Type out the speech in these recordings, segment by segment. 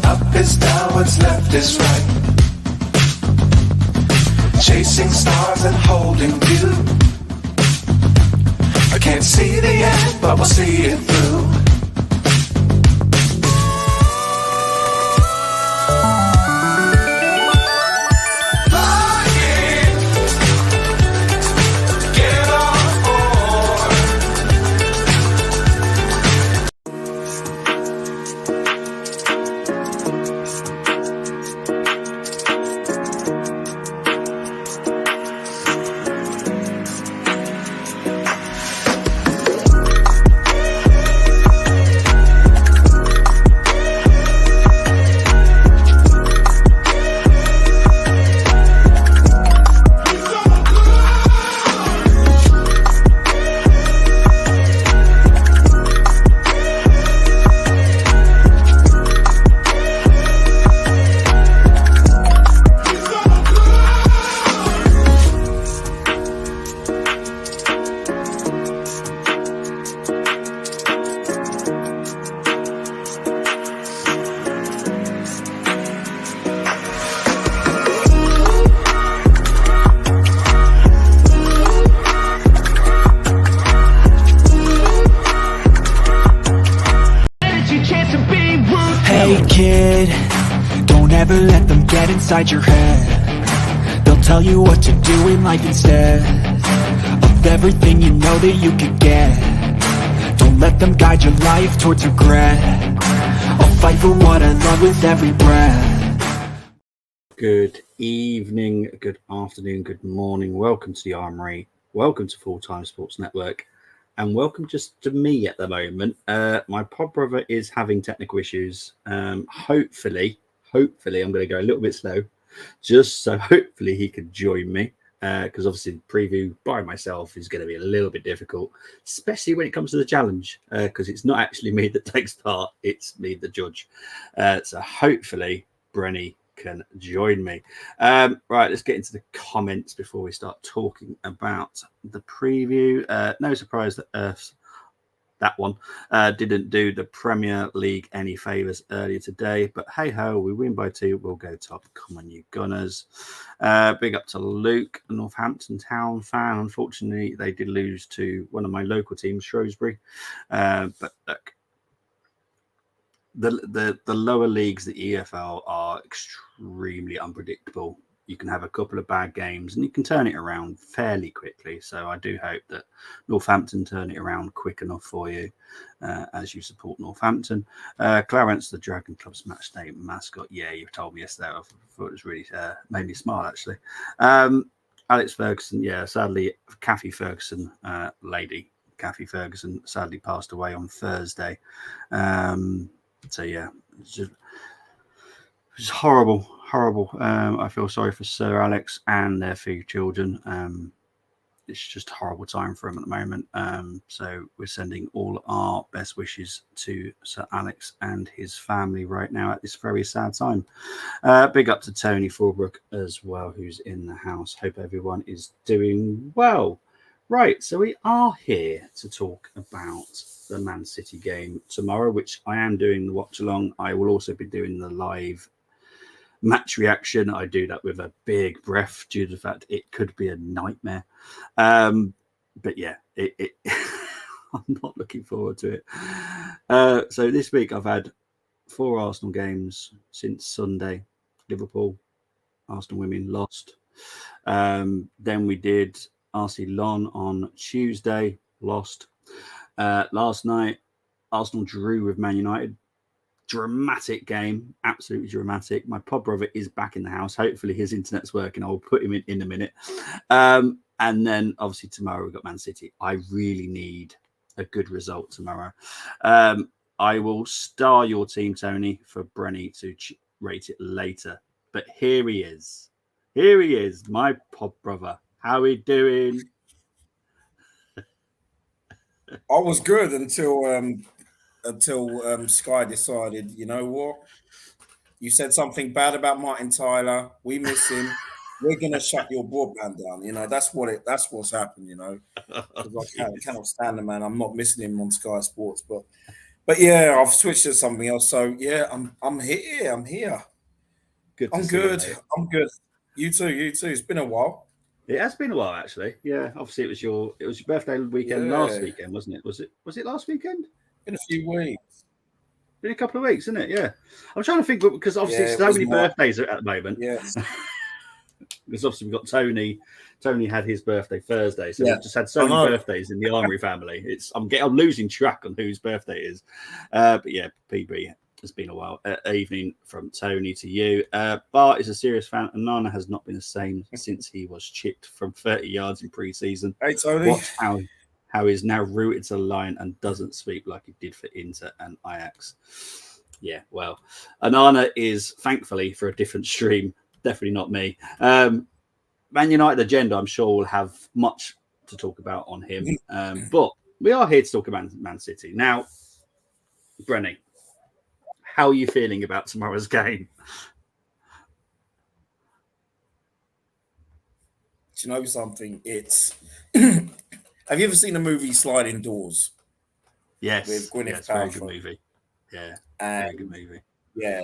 Up is down, what's left is right. Chasing stars and holding you. I can't see the end, but we'll see it through. Hey kid, don't ever let them get inside your head. They'll tell you what to do in life instead of everything you know that you could get. Don't let them guide your life towards regret. I'll fight for what I love with every breath. Good evening, good afternoon, good morning. Welcome to the Armory. Welcome to Full Time Sports Network. And welcome just to me at the moment. My pod brother is having technical issues. Hopefully, I'm going to go a little bit slow, just so hopefully he can join me. Because obviously the preview by myself is going to be a little bit difficult, especially when it comes to the challenge, because it's not actually me that takes part, it's me, the judge. So hopefully Brenny can join me. Right, let's get into the comments before we start talking about the preview. No surprise that that one didn't do the Premier League any favours earlier today, but hey ho, we win by 2, we'll go top. Come on, you Gunners. Big up to Luke, a Northampton Town fan. Unfortunately, they did lose to one of my local teams, Shrewsbury. But look, the lower leagues, the EFL, are extremely unpredictable. You can have a couple of bad games and you can turn it around fairly quickly. So I do hope that Northampton turn it around quick enough for you as you support Northampton. Clarence, the Dragon Club's match day mascot. Yeah, you told me yesterday. I thought it was really made me smile, actually. Alex Ferguson. Yeah, sadly, Kathy Ferguson, lady Kathy Ferguson, sadly passed away on Thursday. So yeah, it's just horrible. I feel sorry for Sir Alex and their 3 children. It's just a horrible time for him at the moment. So we're sending all our best wishes to Sir Alex and his family right now at this very sad time. Big up to Tony Fulbrook as well, who's in the house. Hope everyone is doing well. Right, so we are here to talk about the Man City game tomorrow, which I am doing the watch along. I will also be doing the live match reaction. I do that with a big breath due to the fact it could be a nightmare. But yeah, I'm not looking forward to it. So this week I've had 4 Arsenal games since Sunday. Liverpool, Arsenal women lost. Then we did RC Lon on Tuesday, lost. Last night, Arsenal drew with Man United. Dramatic game, absolutely dramatic. My pod brother is back in the house. Hopefully his internet's working. I will put him in a minute. And then obviously tomorrow we've got Man City. I really need a good result tomorrow. I will star your team, Tony, for Brenny to rate it later. But here he is. My pod brother. How are we doing? I was good until Sky decided, you know what? You said something bad about Martin Tyler. We miss him. We're gonna shut your broadband down. You know, that's what's happened. You know, because I cannot stand the man. I'm not missing him on Sky Sports, but But yeah, I've switched to something else. So yeah, I'm here. I'm here. Good to I'm see you, good. mate. I'm good. You too. You too. It's been a while. It has been a while, actually. Yeah, obviously it was your birthday weekend last Yeah, weekend, wasn't it? Was it last weekend? been a few weeks. Been a couple of weeks, isn't it? Yeah. I'm trying to think because obviously Yeah, it's it so was many my birthdays at the moment. yes. Because obviously we've got Tony. Tony had his birthday Thursday, so Yeah, we've just had so I many know. birthdays in the Armory family. I'm losing track on whose birthday it is. But yeah, PB has been a while. Evening from Tony to you. Bart is a serious fan, and Nana has not been the same since he was chipped from 30 yards in pre-season. Hey Tony. Watch how he's now rooted to the line and doesn't sweep like he did for Inter and Ajax. Yeah, well, Anana is thankfully for a different stream. Definitely not me. Man United agenda, I'm sure we'll have much to talk about on him. But we are here to talk about Man City. Now, Brenny, how are you feeling about tomorrow's game? Do you know something? It's have you ever seen the movie Sliding Doors with Yes, Gwyneth yes, very good Paltrow? movie. Yeah, very good And movie. yeah,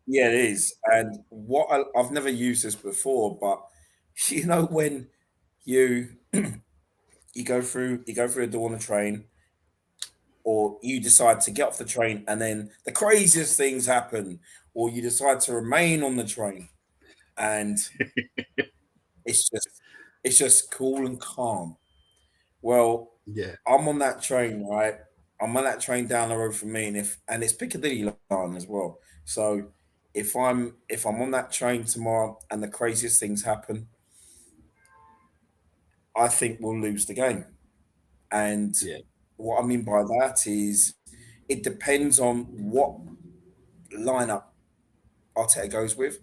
yeah, it is. And I've never used this before, but you know when you you go through a door on a train, or you decide to get off the train, and then the craziest things happen, or you decide to remain on the train, and it's just it's just cool and calm. Well, Yeah, I'm on that train, right? I'm on that train down the road from me, and it's Piccadilly line as well. So if I'm on that train tomorrow and the craziest things happen, I think we'll lose the game. And yeah, what I mean by that is it depends on what lineup Arteta goes with.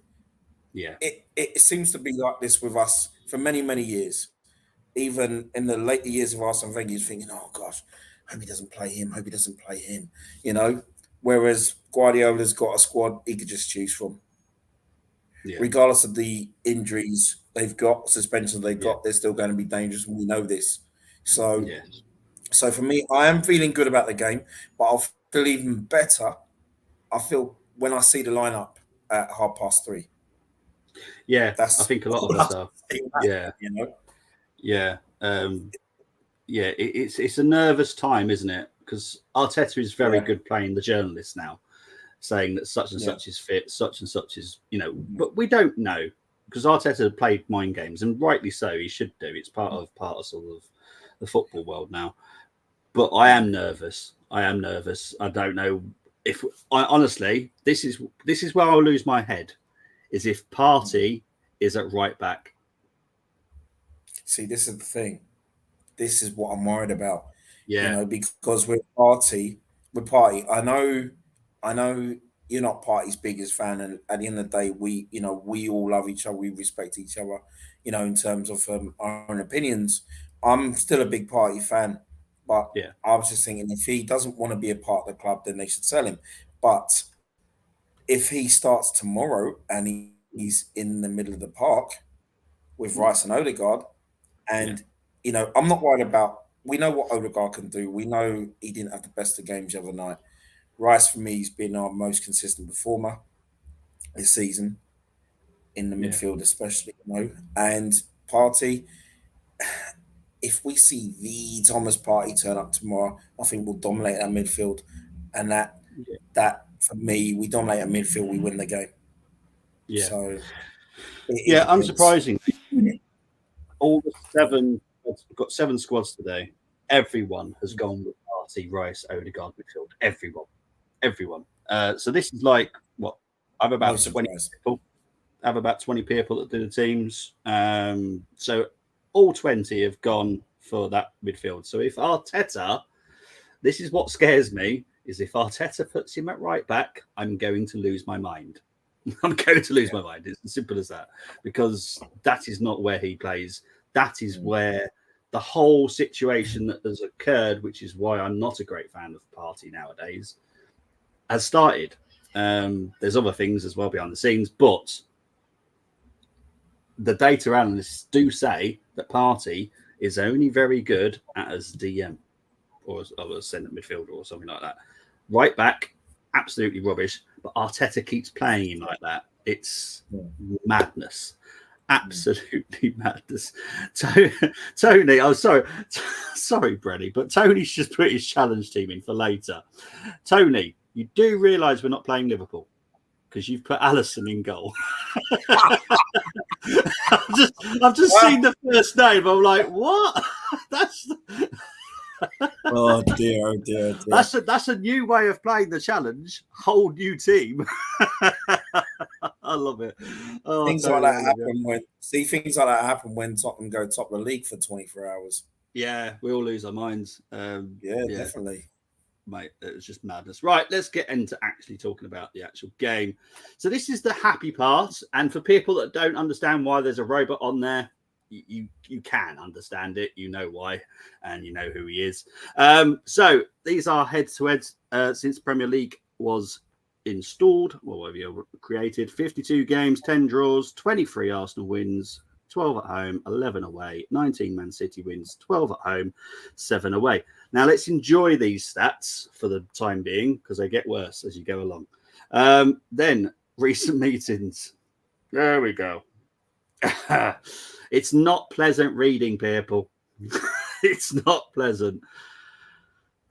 yeah, It seems to be like this with us for many, many years. Even in the later years of Arsene Wenger, you're thinking, oh gosh, hope he doesn't play him, hope he doesn't play him, you know. Whereas Guardiola's got a squad he could just choose from. yeah, Regardless of the injuries they've got, suspensions they've yeah, got, they're still going to be dangerous, and we know this. So yeah, so for me, I am feeling good about the game, but I'll feel even better. I feel when I see the lineup at 3:30. yeah. I That's think a lot of all I us are. see, Yeah, you know. yeah. Yeah, it's a nervous time, isn't it? Because Arteta is very Yeah, good playing the journalist now, saying that such and yeah. such is fit, such and such is, but we don't know because Arteta played mind games, and rightly so. He should do. It's part of sort of the football world now. But I am nervous. I am nervous. I don't know if I honestly. This is where I'll lose my head. Is if Party is at right back. See, this is the thing. This is what I'm worried about. You Yeah, know, because we're party. I know you're not party's biggest fan, and at the end of the day, we all love each other, we respect each other. In terms of our own opinions, I'm still a big party fan, but yeah, I was just thinking if he doesn't want to be a part of the club, then they should sell him. But if he starts tomorrow and he's in the middle of the park with Rice and Odegaard, yeah, and I'm not worried about. We know what Odegaard can do. We know he didn't have the best of games the other night. Rice for me has been our most consistent performer this season in the yeah, midfield, especially. And Party. If we see the Thomas Party turn up tomorrow, I think we'll dominate our midfield, and yeah, that for me, we dominate our midfield, we win the game. yeah. So it Yeah, depends. unsurprisingly, all the seven, we've got seven squads today. Everyone has gone with Party, Rice, Odegaard midfield. Everyone. So this is like what I have No about 20 surprise. people. I have about 20 people that do the teams. So all 20 have gone for that midfield. So if Arteta, this is what scares me, is if Arteta puts him at right back, I'm going to lose my mind. I'm going to lose my mind. It's as simple as that, because that is not where he plays. That is where the whole situation that has occurred, which is why I'm not a great fan of Party nowadays, has started. There's other things as well behind the scenes, but the data analysts do say that Party is only very good as DM or as a centre midfielder or something like that. Right back, absolutely rubbish. But Arteta keeps playing him like that. It's madness. Absolutely madness. Tony, oh sorry, sorry, Brenny, but Tony's just put his challenge team in for later. Tony, you do realise we're not playing Liverpool because you've put Allison in goal. I've just seen the first name. I'm like, what? That's Oh dear, oh dear, oh dear. that's a new way of playing the challenge. Whole new team. I love it. Oh, Things Tony, like that happen when Tottenham go top of the league for 24 hours. yeah, we all lose our minds. Yeah, definitely. Mate, it was just madness. Right, let's get into actually talking about the actual game. So this is the happy part, and for people that don't understand why there's a robot on there, you can understand it. You know why, and you know who he is. So these are head-to-heads since Premier League was installed, or whatever you created. 52 games, 10 draws, 23 Arsenal wins, 12 at home, 11 away, 19 Man City wins, 12 at home, 7 away. Now, let's enjoy these stats for the time being because they get worse as you go along. Then, recent meetings. There we go. It's not pleasant reading, people. It's not pleasant.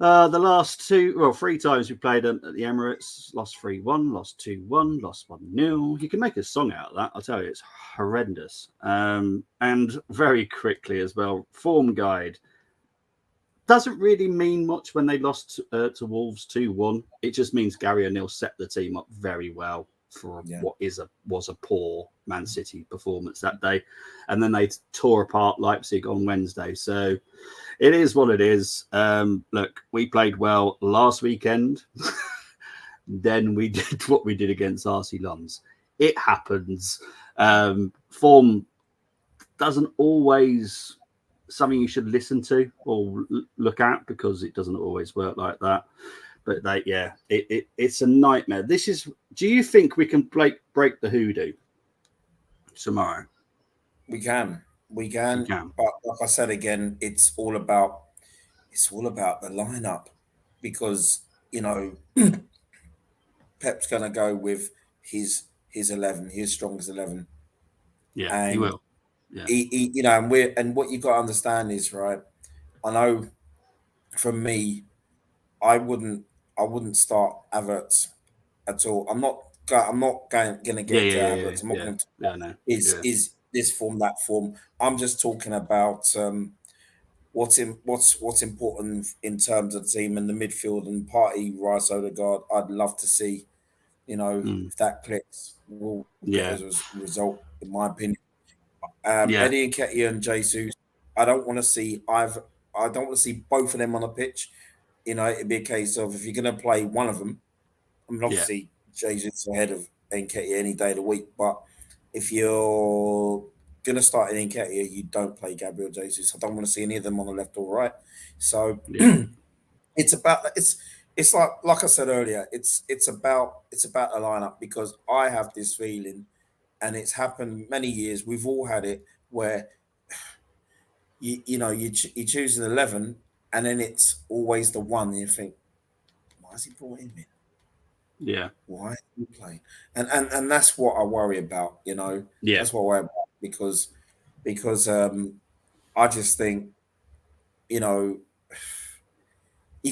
The last three times we played at the Emirates, lost 3-1, lost 2-1, lost 1-0. You can make a song out of that. I'll tell you, it's horrendous. And very quickly as well, form guide. Doesn't really mean much when they lost to Wolves 2-1. It just means Gary O'Neill set the team up very well for what was a poor Man City performance that day. And then they tore apart Leipzig on Wednesday. So it is what it is. Look, we played well last weekend. Then we did what we did against RC Lens. It happens. Form doesn't always something you should listen to or look at because it doesn't always work like that. But it's a nightmare. Do you think we can break the hoodoo tomorrow? We can. But like I said again, it's all about the lineup because Pep's gonna go with his 11, his strongest 11. Yeah, and he will. Yeah. He and what you got to understand is, right, I know for me, I wouldn't start Havertz at all. I'm not going to get into Havertz. I'm not going to is this form, that form. I'm just talking about what's important in terms of the team and the midfield and Partey, Rice, Odegaard. I'd love to see, if that clicks, we'll get as a result, in my opinion. Eddie Nketiah and Jesus, I don't want to see both of them on the pitch. It'd be a case of if you're going to play one of them, I mean, obviously Jesus ahead of Nketiah any day of the week, but if you're going to start in Nketiah, you don't play Gabriel Jesus. I don't want to see any of them on the left or right. So it's like I said earlier, it's about the lineup because I have this feeling. And it's happened many years. We've all had it where you choose an 11, and then it's always the one. And you think, why is he brought him in? Yeah. Why is he playing? And that's what I worry about. That's what I worry about because I just think you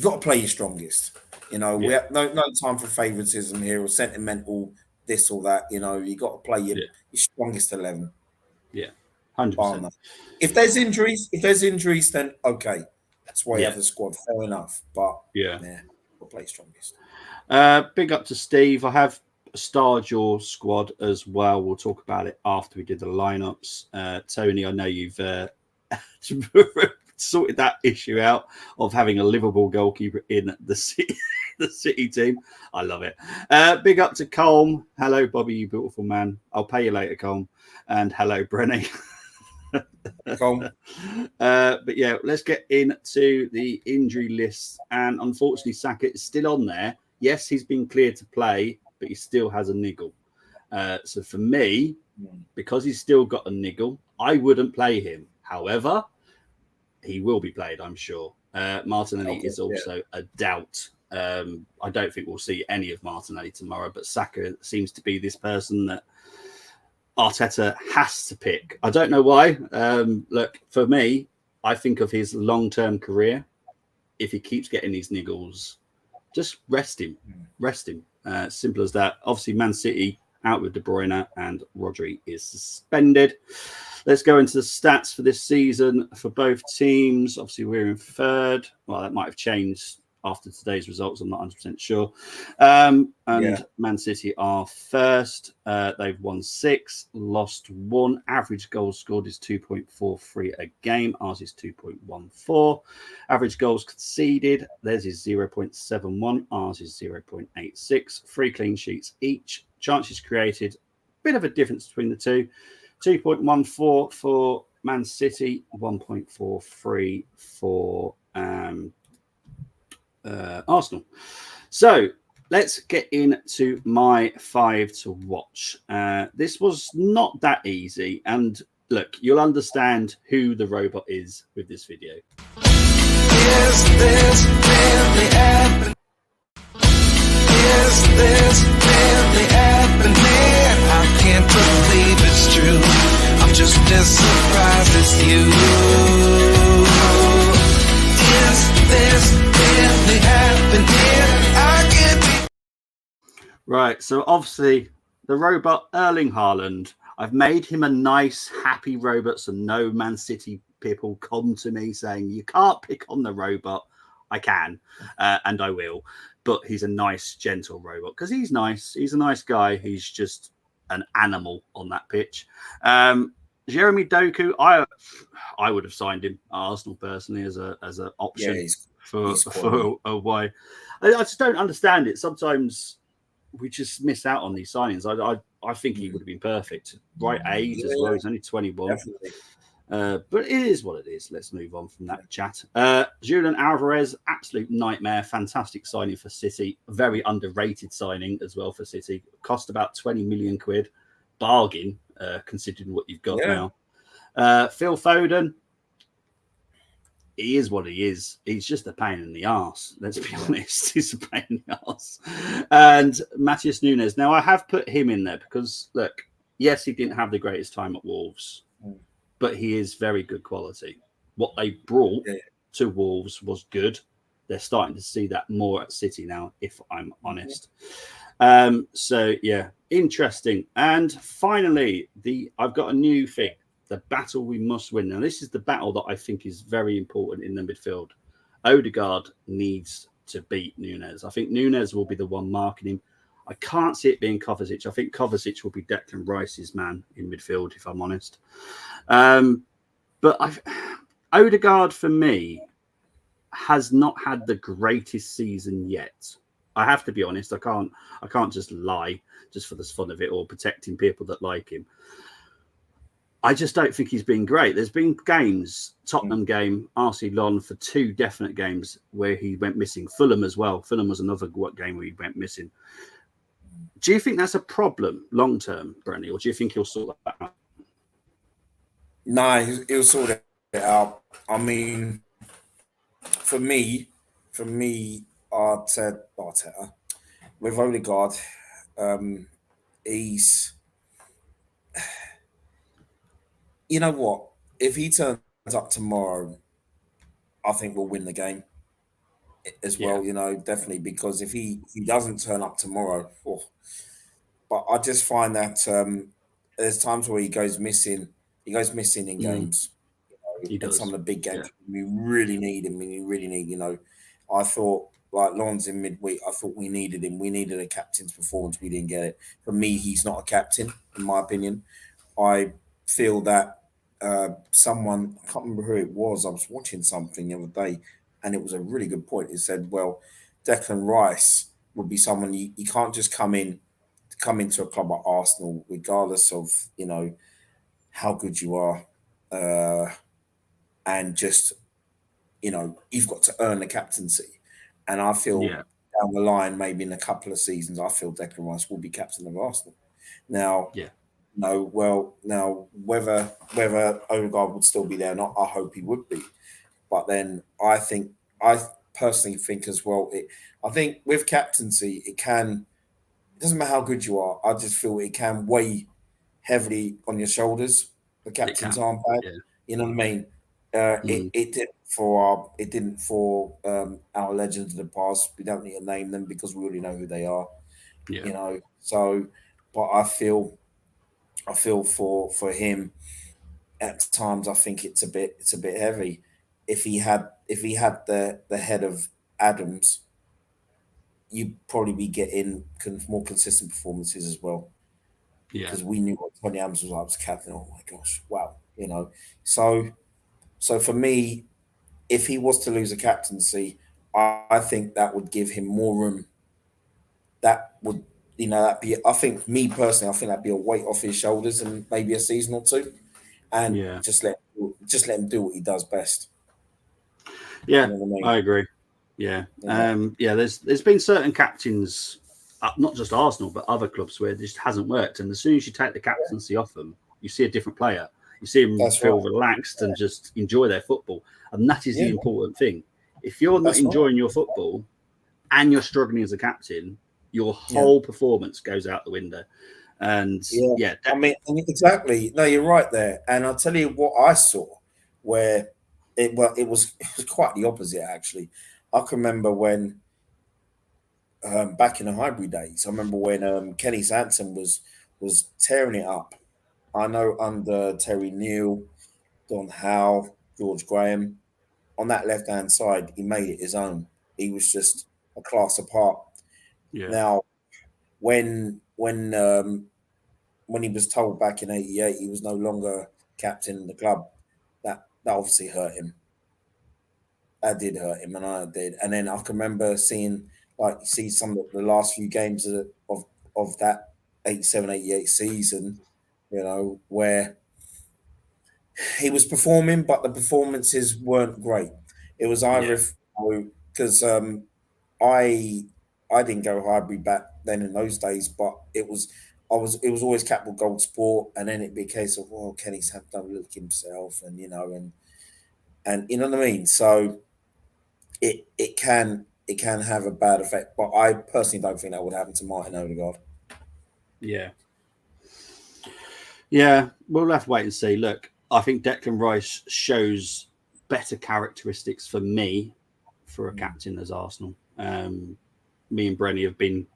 got to play your strongest. We have no time for favoritism here or sentimental. This or that, you got to play your strongest 11. Yeah, 100%. If there's injuries, then okay, that's why you have the squad. Fair enough, but we'll play strongest. Big up to Steve. I have starred your squad as well. We'll talk about it after we did the lineups. Tony, I know you've sorted that issue out of having a Liverpool goalkeeper in the City team. I love it. Big up to Colm. Hello, Bobby, you beautiful man. I'll pay you later, Colm. And hello, Brenny. Colm. But yeah, let's get into the injury list. And unfortunately, Saka is still on there. Yes, he's been cleared to play, but he still has a niggle. So for me, because he's still got a niggle, I wouldn't play him. However, he will be played, I'm sure. Martinelli is also a doubt I don't think we'll see any of Martinelli tomorrow, but Saka seems to be this person that Arteta has to pick. I don't know why. Look, for me, I think of his long-term career. If he keeps getting these niggles, just rest him. Rest him. Simple as that. Obviously, Man City out with De Bruyne and Rodri is suspended. Let's go into the stats for this season for both teams. Obviously, we're in third. Well, that might have changed after today's results. I'm not 100% sure. And Man City are first. They've won 6, lost 1. Average goals scored is 2.43 a game. Ours is 2.14. Average goals conceded, theirs is 0.71. Ours is 0.86. 3 clean sheets each. Chances created, bit of a difference between the two. 2.14 for Man City, 1.43 for Arsenal. So let's get into my 5 to watch. This was not that easy. And look, you'll understand who the robot is with this video. Is this really happening? Is this really happening? I can't believe it's true. I'm just as surprised as you. Is this really happening? I can't be. Right, so obviously the robot Erling Haaland, I've made him a nice, happy robot so no Man City people come to me saying, you can't pick on the robot. I can, and I will. But he's a nice, gentle robot because he's nice. He's a nice guy. He's just an animal on that pitch. Jeremy Doku, I would have signed him at Arsenal personally as an option for a why. I just don't understand it. Sometimes we just miss out on these signings. I think he would have been perfect. Right age as well. He's only 21. Definitely. But it is what it is. Let's move on from that chat. Julian Alvarez, absolute nightmare. Fantastic signing for City. Very underrated signing as well for City. Cost about 20 million quid. Bargain, considering what you've got now. Phil Foden, he is what he is. He's just a pain in the arse. Let's be honest. He's a pain in the arse. And Matheus Nunes. Now, I have put him in there because, look, yes, he didn't have the greatest time at Wolves, but he is very good quality. What they brought to Wolves was good. They're starting to see that more at City now, if I'm honest. So, yeah, interesting. And finally, I've got a new thing. The battle we must win. Now, this is the battle that I think is very important in the midfield. Odegaard needs to beat Nunes. I think Nunes will be the one marking him. I can't see it being Kovacic. I think Kovacic will be Declan Rice's man in midfield, if I'm honest. But Odegaard, for me, has not had the greatest season yet. I have to be honest. I can't just lie just for the fun of it or protecting people that like him. I just don't think he's been great. There's been games, Tottenham game, RC Lon for 2 definite games where he went missing. Fulham as well. Fulham was another game where he went missing. Do you think that's a problem long term, Brenny, or do you think he'll sort that out? No, he'll sort it out. I mean, for me, Arteta with Odegaard, he's. You know what? If he turns up tomorrow, I think we'll win the game as well. You know, definitely, because if he doesn't turn up tomorrow, but I just find that there's times where he goes missing. He goes missing in games. You know, in some of the big games, we really need him. We really need. You know, I thought like Lons in midweek. I thought we needed him. We needed a captain's performance. We didn't get it. For me, he's not a captain, in my opinion. I feel that someone, I can't remember who it was, I was watching something the other day and it was a really good point. It said, well, Declan Rice would be someone you can't just come into a club like Arsenal, regardless of, you know, how good you are, and just, you know, you've got to earn the captaincy. And I feel down the line, maybe in a couple of seasons, I feel Declan Rice will be captain of Arsenal. Now, no, well, now whether Odegaard would still be there or not, I hope he would be. But then I think personally think as well. I think with captaincy, it doesn't matter how good you are. I just feel it can weigh heavily on your shoulders. The It captain's can. armband. Yeah. You know what I mean? Mm. It didn't for our legends of the past. We don't need to name them because we already know who they are. Yeah. You know. So, but I feel for him at times. I think it's a bit heavy. If he had the head of Adams, you'd probably be getting more consistent performances as well. Yeah. Because we knew what Tony Adams was like as captain. Oh my gosh, wow, you know. So for me, if he was to lose a captaincy, I think that would give him more room. That would, that be. I think me personally, I think that'd be a weight off his shoulders and maybe a season or two, and Yeah. just let him do what he does best. You Yeah. know what I mean? I agree. Yeah. You know? Yeah. There's been certain captains, not just Arsenal, but other clubs where it just hasn't worked. And as soon as you take the captaincy off them, you see a different player. You see them That's feel right. relaxed and just enjoy their football. And that is Yeah, the important thing. If you're not that's right. enjoying your football and you're struggling as a captain, your Yeah. whole performance goes out the window. And Yeah, I mean, exactly. No, you're right there. And I'll tell you what I saw, where it was quite the opposite actually. I can remember when back in the Highbury days, I remember when Kenny Sansom was tearing it up. I know under Terry Neal, Don Howe, George Graham, on that left hand side, he made it his own. He was just a class apart. yeah, Now, when he was told back in '88 he was no longer captain of the club, that obviously hurt him. That did hurt him, and I did. And then I can remember seeing see some of the last few games of that 87, 88 season, where he was performing, but the performances weren't great. It was yeah, either because I didn't go Highbury back then in those days, but it was always Capital Gold Sport, and then it'd be a case of, well, Kenny's have done look himself, and and you know what I mean. So it can have a bad effect, but I personally don't think that would happen to Martin Odegaard. yeah. Yeah, we'll have to wait and see. Look, I think Declan Rice shows better characteristics for me for a captain as Arsenal. Me and Brenny have been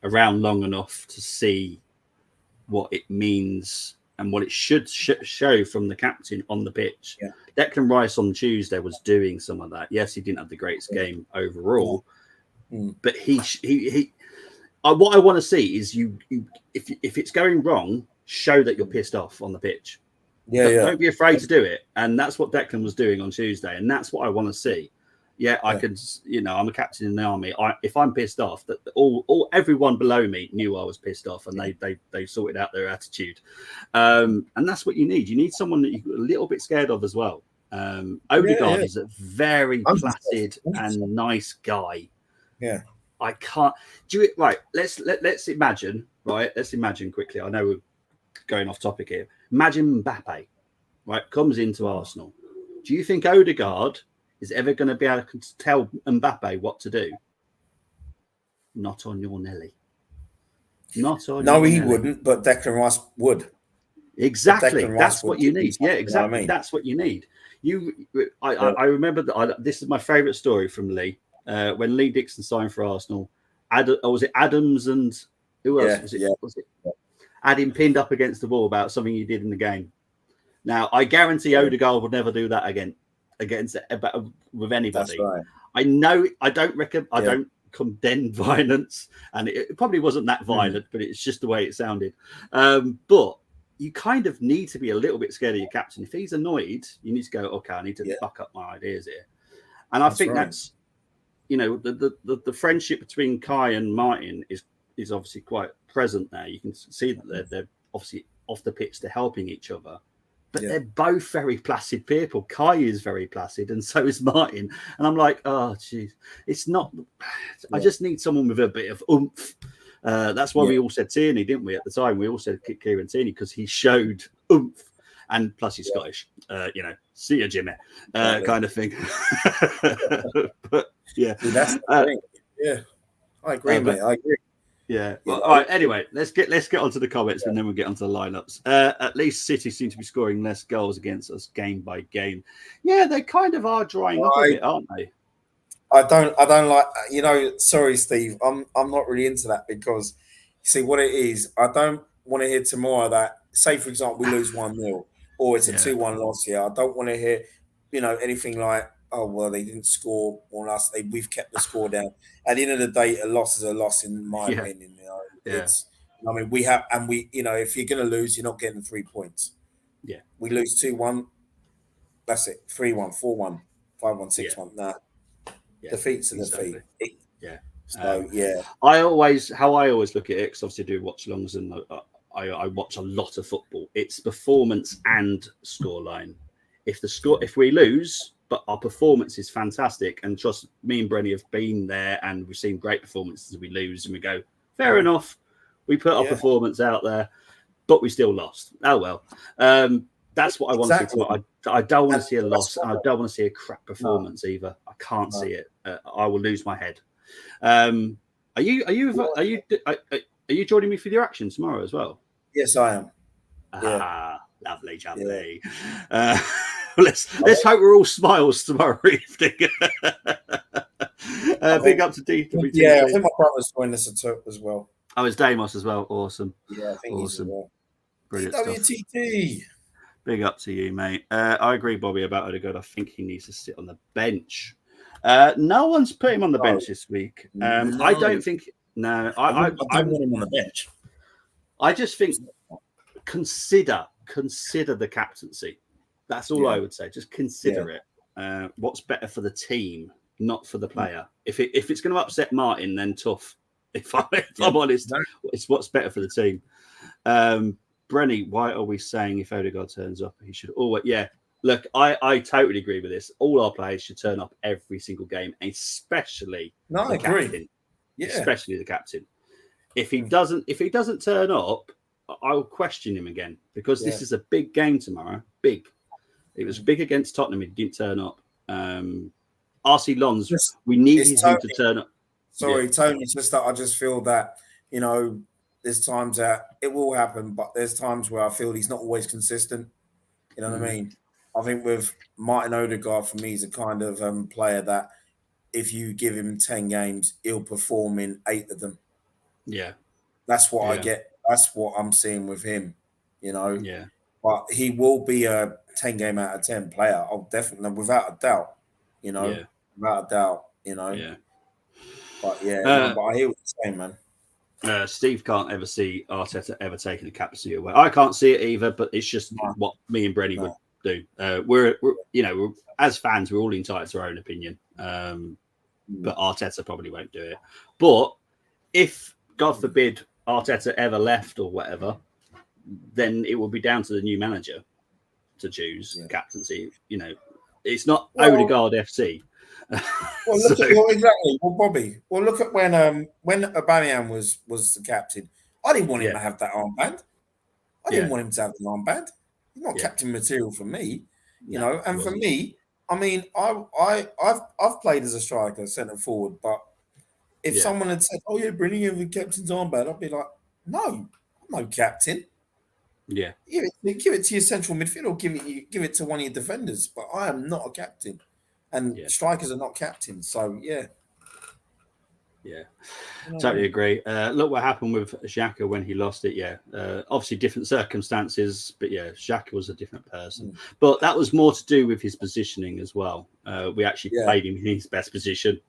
around long enough to see what it means and what it should show from the captain on the pitch. Yeah. Declan Rice on Tuesday was doing some of that. Yes, he didn't have the greatest game overall, but he what I want to see is you if it's going wrong, show that you're pissed off on the pitch. Don't be afraid to do it, and that's what Declan was doing on Tuesday, and that's what I want to see. Yeah, I could, I'm a captain in the army. If I'm pissed off, that everyone below me knew I was pissed off, and they sorted out their attitude, and that's what you need. You need someone that you're a little bit scared of as well. Odegaard is a very placid and nice guy. Yeah, I can't do it. Right, let's imagine. Right, let's imagine quickly. I know we're going off topic here. Imagine Mbappe, right, comes into Arsenal. Do you think Odegaard is ever going to be able to tell Mbappe what to do? Not on your Nelly. Not on. No, your he Nelly. wouldn't, but Declan Rice would. Exactly. That's what you need. Yeah, exactly. I mean. That's what you need. I remember that. This is my favourite story from Lee. When Lee Dixon signed for Arsenal, was it Adams and who else was it? Yeah. Was it? Had him pinned up against the wall about something he did in the game. Now, I guarantee Odegaard would never do that again with anybody. That's right. I know. I don't condemn violence, and it probably wasn't that violent, but it's just the way it sounded. But you kind of need to be a little bit scared of your captain. If he's annoyed, you need to go, okay, I need to buck up my ideas here. And I think that's the friendship between Kai and Martin is obviously quite present there. You can see that they're obviously off the pitch, they're helping each other. But they're both very placid people. Kai is very placid, and so is Martin. And I'm like, oh, geez, it's not. I just need someone with a bit of oomph. That's why we all said Tierney, didn't we? At the time, we all said Kieran Tierney because he showed oomph. And plus he's Scottish, see you, Jimmy, kind of thing. But yeah, See, that's the thing. Yeah, I agree, mate. I agree. Yeah. Well, all right. Anyway, let's get onto the comments and then we'll get onto the lineups. At least City seem to be scoring less goals against us game by game. Yeah, they kind of are drying up a bit, aren't they? I don't like. Sorry, Steve. I'm not really into that because, you see, what it is. I don't want to hear tomorrow that, say, for example, we lose 1-0 or it's a 2-1 loss. Yeah, I don't want to hear, anything like, oh well, they didn't score on us. We've kept the score down. At the end of the day, a loss is a loss, in my opinion. It's. I mean, if you're going to lose, you're not getting 3 points. Yeah, we lose 2-1. That's it. 3-1, 4-1, 5-1, 6-1. Nah. Defeat's a defeat. Yeah. So I always look at it, because obviously I do watch longs and I watch a lot of football. It's performance and scoreline. If we lose, but our performance is fantastic, and trust me and Brenny have been there, and we've seen great performances. We lose and we go, fair enough. We put our performance out there, but we still lost. Oh well. That's what I want to see tomorrow. I don't want to see a loss, and I don't want to see a crap performance either. I can't see it. I will lose my head. Are you joining me for your action tomorrow as well? Yes, I am. Lovely. Let's hope we're all smiles tomorrow evening. Big up to DWT. Yeah, I think my brother's joining this as well. Oh, it's Damos as well. Awesome. Yeah, I think he's as well. Brilliant DWTT. Stuff. Big up to you, mate. I agree, Bobby, about Odegaard. I think he needs to sit on the bench. No one's put him on the bench this week. I don't think. No, I don't want him on the bench. I just think consider the captaincy. That's all I would say. Just consider it. What's better for the team, not for the player. If it's going to upset Martin, then tough. If I'm honest, it's what's better for the team. Brenny, why are we saying if Odegaard turns up, he should always? Yeah, look, I totally agree with this. All our players should turn up every single game, especially the captain. Yeah, especially the captain. If he doesn't turn up, I'll question him again, because this is a big game tomorrow. Big. It was big against Tottenham. He didn't turn up. RC Lons, we need him to turn up. Sorry, Tony. It's just that I just feel that there's times that it will happen, but there's times where I feel he's not always consistent. You know what I mean? I think with Martin Odegaard, for me, he's a kind of player that if you give him 10 games, he'll perform in 8 of them. Yeah. That's what I get. That's what I'm seeing with him, Yeah. But he will be a 10 game out of 10 player. I'll definitely, without a doubt, without a doubt, Yeah. But but I hear what you're saying, man. Steve can't ever see Arteta ever taking the captaincy away. I can't see it either, but it's just what me and Brenny would do. We're as fans, we're all entitled to our own opinion. But Arteta probably won't do it. But if, God forbid, Arteta ever left or whatever, then it will be down to the new manager to choose captaincy. It's not Odegaard FC. Well, exactly. Well, Bobby. Well, look at when Aubameyang was the captain. I didn't want him to have that armband. I didn't want him to have the armband. He's not captain material for me, And for me, I mean, I've played as a striker, centre forward, but if someone had said, "Oh, you're bringing in the captain's armband," I'd be like, "No, I'm no captain." Yeah, give it to your central midfield, or give it to one of your defenders. But I am not a captain. And strikers are not captains, so yeah. Totally agree. Look what happened with Xhaka when he lost it. Obviously different circumstances, but Xhaka was a different person. But that was more to do with his positioning as well. We actually played him in his best position.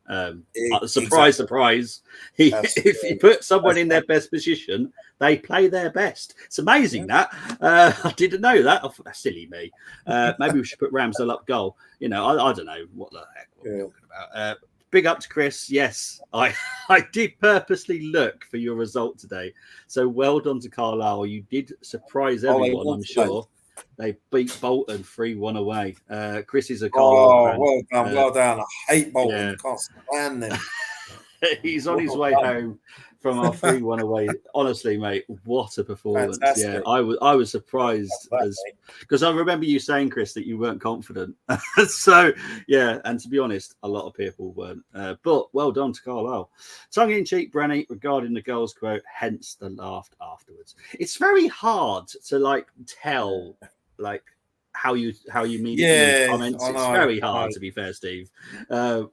Surprise! If you put someone in their best position, they play their best. It's amazing that. I didn't know that. Oh, silly me. Maybe we should put Ramsdale up goal. I don't know what the heck we're talking about. Big up to Chris. Yes, I did purposely look for your result today. So well done to Carlisle. You did surprise everyone, I'm sure. They beat Bolton 3-1 away. Chris is a Carlisle fan. Well done. I hate Bolton. Can't stand them. He's on his way home from our 3-1 away. Honestly, mate, what a performance. Fantastic. Yeah, I was surprised That, as because I remember you saying, Chris, that you weren't confident. So, yeah, and to be honest, a lot of people weren't. But well done to Carlisle. Tongue-in-cheek, Brenny, regarding the girls' quote, hence the laugh afterwards. It's very hard to tell how you mean it in the comments. It's very hard, to be fair, Steve.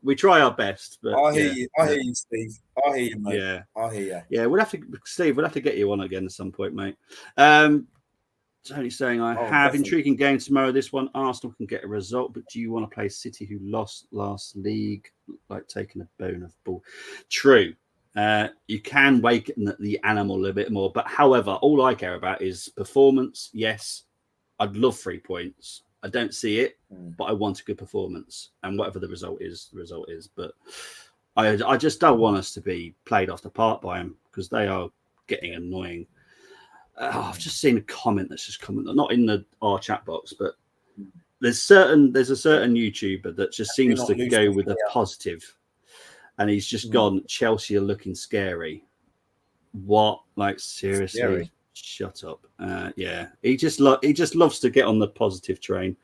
We try our best, but I hear you. I hear you, Steve. I hear you, mate. Yeah, I hear you. yeah. Steve, we'll have to get you on again at some point, mate. Tony saying, I have definitely. intriguing game tomorrow. This one, Arsenal can get a result, but do you want to play City, who lost last league, like taking a bone of ball? True. You can wake the animal a bit more, but however, all I care about is performance. Yes, I'd love 3 points. I don't see it, but I want a good performance. And whatever the result is, the result is. But I just don't want us to be played off the park by them because they are getting annoying. I've just seen a comment that's just come, not in our chat box, but there's a certain YouTuber that just seems to go with the positive, and he's just gone, Chelsea are looking scary. What? Like, seriously? Scary. Shut up. Yeah, he just loves to get on the positive train.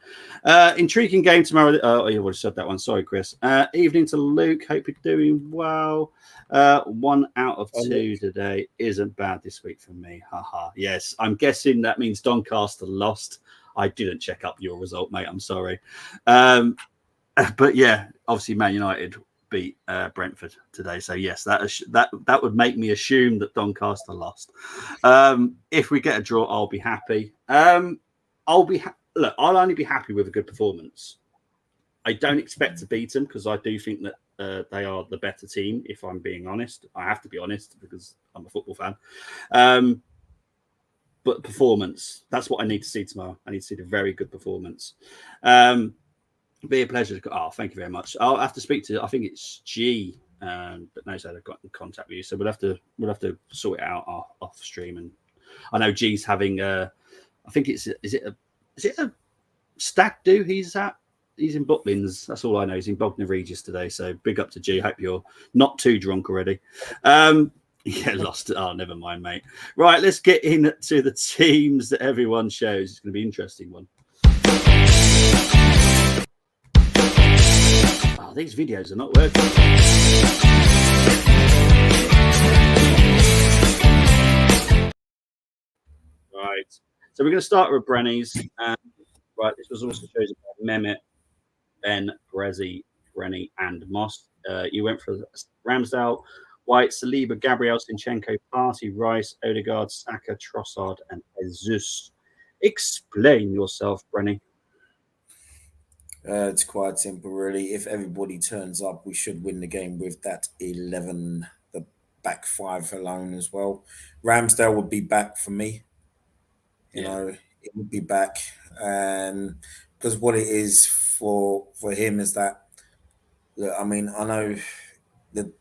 Intriguing game tomorrow. Oh, you already said that one. Sorry, Chris. Evening to Luke. Hope you're doing well. 1 out of 2 today isn't bad this week for me. Haha. Yes, I'm guessing that means Doncaster lost. I didn't check up your result, mate. I'm sorry. But yeah, obviously Man United beat Brentford today. So yes, that would make me assume that Doncaster lost. If we get a draw, I'll be happy. I'll only be happy with a good performance. I don't expect to beat them because I do think that they are the better team. If I'm being honest, I have to be honest because I'm a football fan. But performance, that's what I need to see tomorrow. I need to see a very good performance. Be a pleasure. Thank you very much. I'll have to speak to. I think it's G, but knows how to got in contact with you. So we'll have to sort it out off stream. And I know G's having. I think is it a stag do he's at? He's in Butlins. That's all I know. He's in Bognor Regis today. So big up to G. Hope you're not too drunk already. Yeah, lost it. Oh, never mind, mate. Right, let's get into the teams that everyone shows. It's going to be an interesting one. Oh, these videos are not working. Right. So we're going to start with Brenny's. Right, this was also chosen by Mehmet, Ben, Brezzi, Brenny, and Moss. You went for Ramsdale, White, Saliba, Gabriel, Zinchenko, Partey, Rice, Odegaard, Saka, Trossard, and Jesus. Explain yourself, Brenny. It's quite simple, really. If everybody turns up, we should win the game with that 11, the back 5 alone as well. Ramsdale would be back for me. You know, it would be back, and because what it is for him is that, look, I mean, I know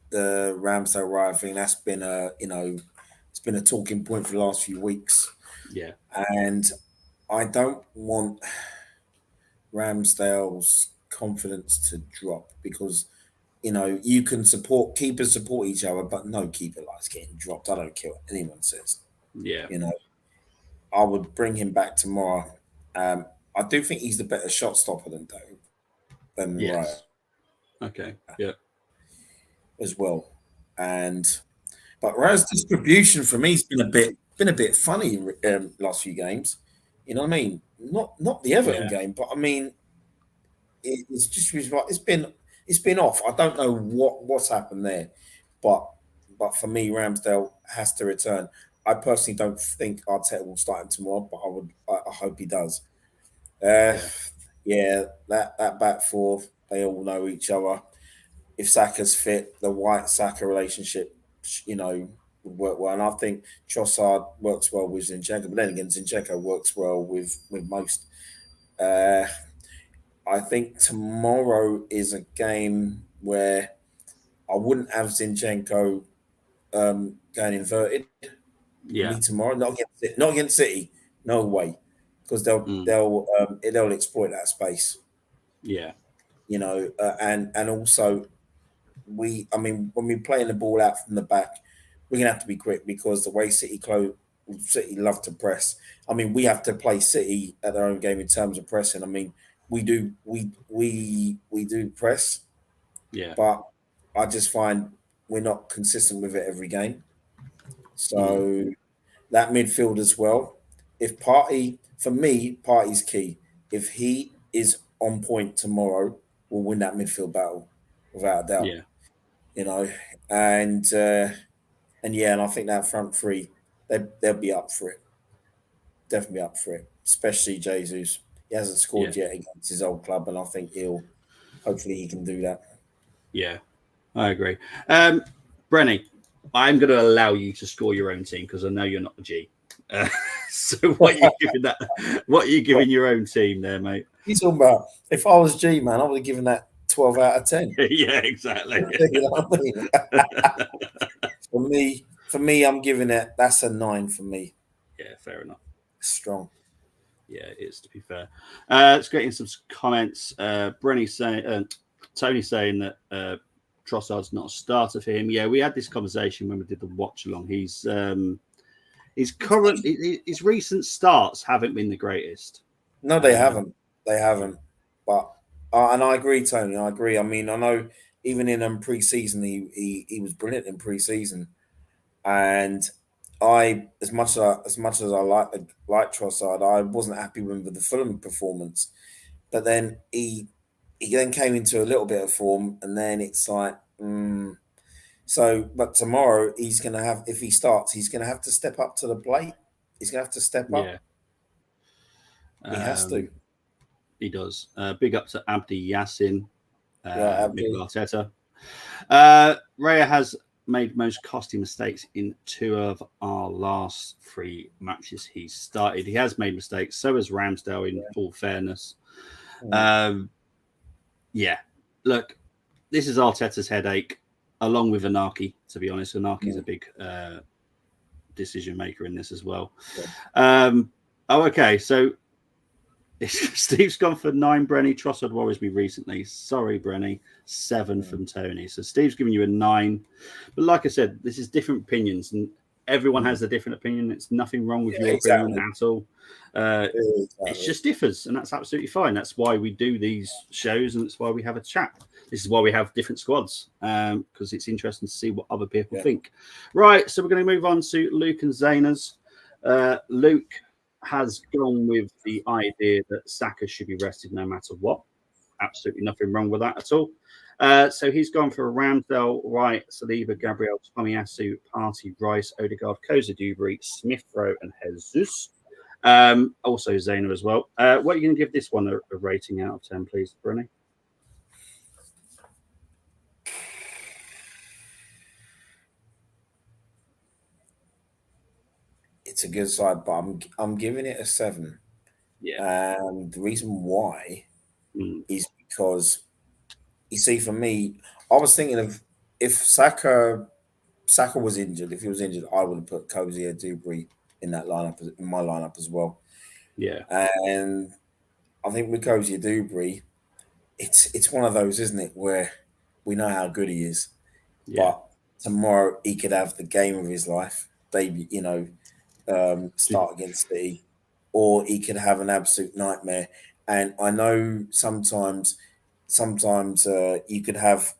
the Ramsdale right thing, that's been it's been a talking point for the last few weeks. Yeah, and I don't want Ramsdale's confidence to drop because you can keepers support each other, but no keeper likes getting dropped. I don't care what anyone says. Yeah, I would bring him back tomorrow. I do think he's the better shot stopper than Raya. Okay. Yeah. As well, but Raya's distribution for me has been a bit funny last few games. You know what I mean? Not the Everton game, but I mean it's just it's been off. I don't know what's happened there, but for me, Ramsdale has to return. I personally don't think Arteta will start him tomorrow, but I hope he does. Yeah, that back 4, they all know each other. If Saka's fit, the White Saka relationship, would work well. And I think Trossard works well with Zinchenko, but then again, Zinchenko works well with most. I think tomorrow is a game where I wouldn't have Zinchenko going inverted. Yeah. Tomorrow, not against City, no way, because they'll exploit that space. Yeah. And also I mean, when we're playing the ball out from the back, we're gonna have to be quick because the way City love to press. I mean, we have to play City at their own game in terms of pressing. I mean, we do press, Yeah. but I just find we're not consistent with it every game. Mm. So that midfield as well. If Party, for me, Party's key. If he is on point tomorrow, we'll win that midfield battle without a doubt. Yeah. You know, and uh, and yeah, and I think that front three, they'll be up for it. Definitely up for it. Especially Jesus. He hasn't Yeah. scored yet against his old club, and I think he'll hopefully he can do that. Yeah. I agree. Brenny, I'm going to allow you to score your own team because I know you're not a G. Uh, so what are you giving that? What are you giving your own team there, mate? You talking about if I was G man, I would have given that 12 out of 10. Yeah, exactly. You know what I mean? For me, I'm giving it. That's a 9 for me. Yeah, fair enough. Strong. Yeah, it is, to be fair. Let's get in some comments. Brenny saying, Tony saying that Trossard's not a starter for him. Yeah, we had this conversation when we did the watch along. His recent starts haven't been the greatest. No, they haven't. They haven't. But and I agree, Tony. I agree. I mean, I know even in pre-season, he was brilliant in pre-season, and I as much as I like Trossard, I wasn't happy with the Fulham performance. But then he then came into a little bit of form, and then it's like. So, but tomorrow he's going to have, if he starts, he's going to have to step up to the plate. He's going to have to step Yeah, up. He has to. he does. Big up to Abdi Yassin, Yeah, Abdi. Mikel Arteta. Raya has made most costly mistakes in 2 of our last 3 matches he's started. He has made mistakes. So has Ramsdale, in full fairness. Yeah, look, this is Arteta's headache, along with Anarchy, to be honest. Anarchy's a big decision maker in this as well. Yeah. Okay, so Steve's gone for 9, Brenny. Trossard worries me recently. Sorry, Brenny. 7 from Tony. So Steve's giving you a 9. But like I said, this is different opinions, and everyone has a different opinion. It's nothing wrong with your opinion at all. It just differs, and that's absolutely fine. That's why we do these shows, and that's why we have a chat. This is why we have different squads, because it's interesting to see what other people think. Right, so we're going to move on to Luke and Zayna's. Luke has gone with the idea that Saka should be rested no matter what. Absolutely nothing wrong with that at all. So he's gone for Ramsdale, Wright, Saliba, Gabriel, Tomiyasu, Partey, Rice, Odegaard, Koza, Dubry, Smith Rowe, and Jesus. Also Zayna as well. What are you going to give this one a rating out of 10, please, Brenny? It's a good side, but I'm giving it a 7. Yeah. And the reason why is because you see, for me, I was thinking of if Saka was injured, if he was injured, I would have put Cozy or Dubry in that lineup, in my lineup as well. Yeah. And I think with Cozy Dubry, it's one of those, isn't it, where we know how good he is, but tomorrow he could have the game of his life, debut, start against City, or he could have an absolute nightmare. And I know sometimes you could have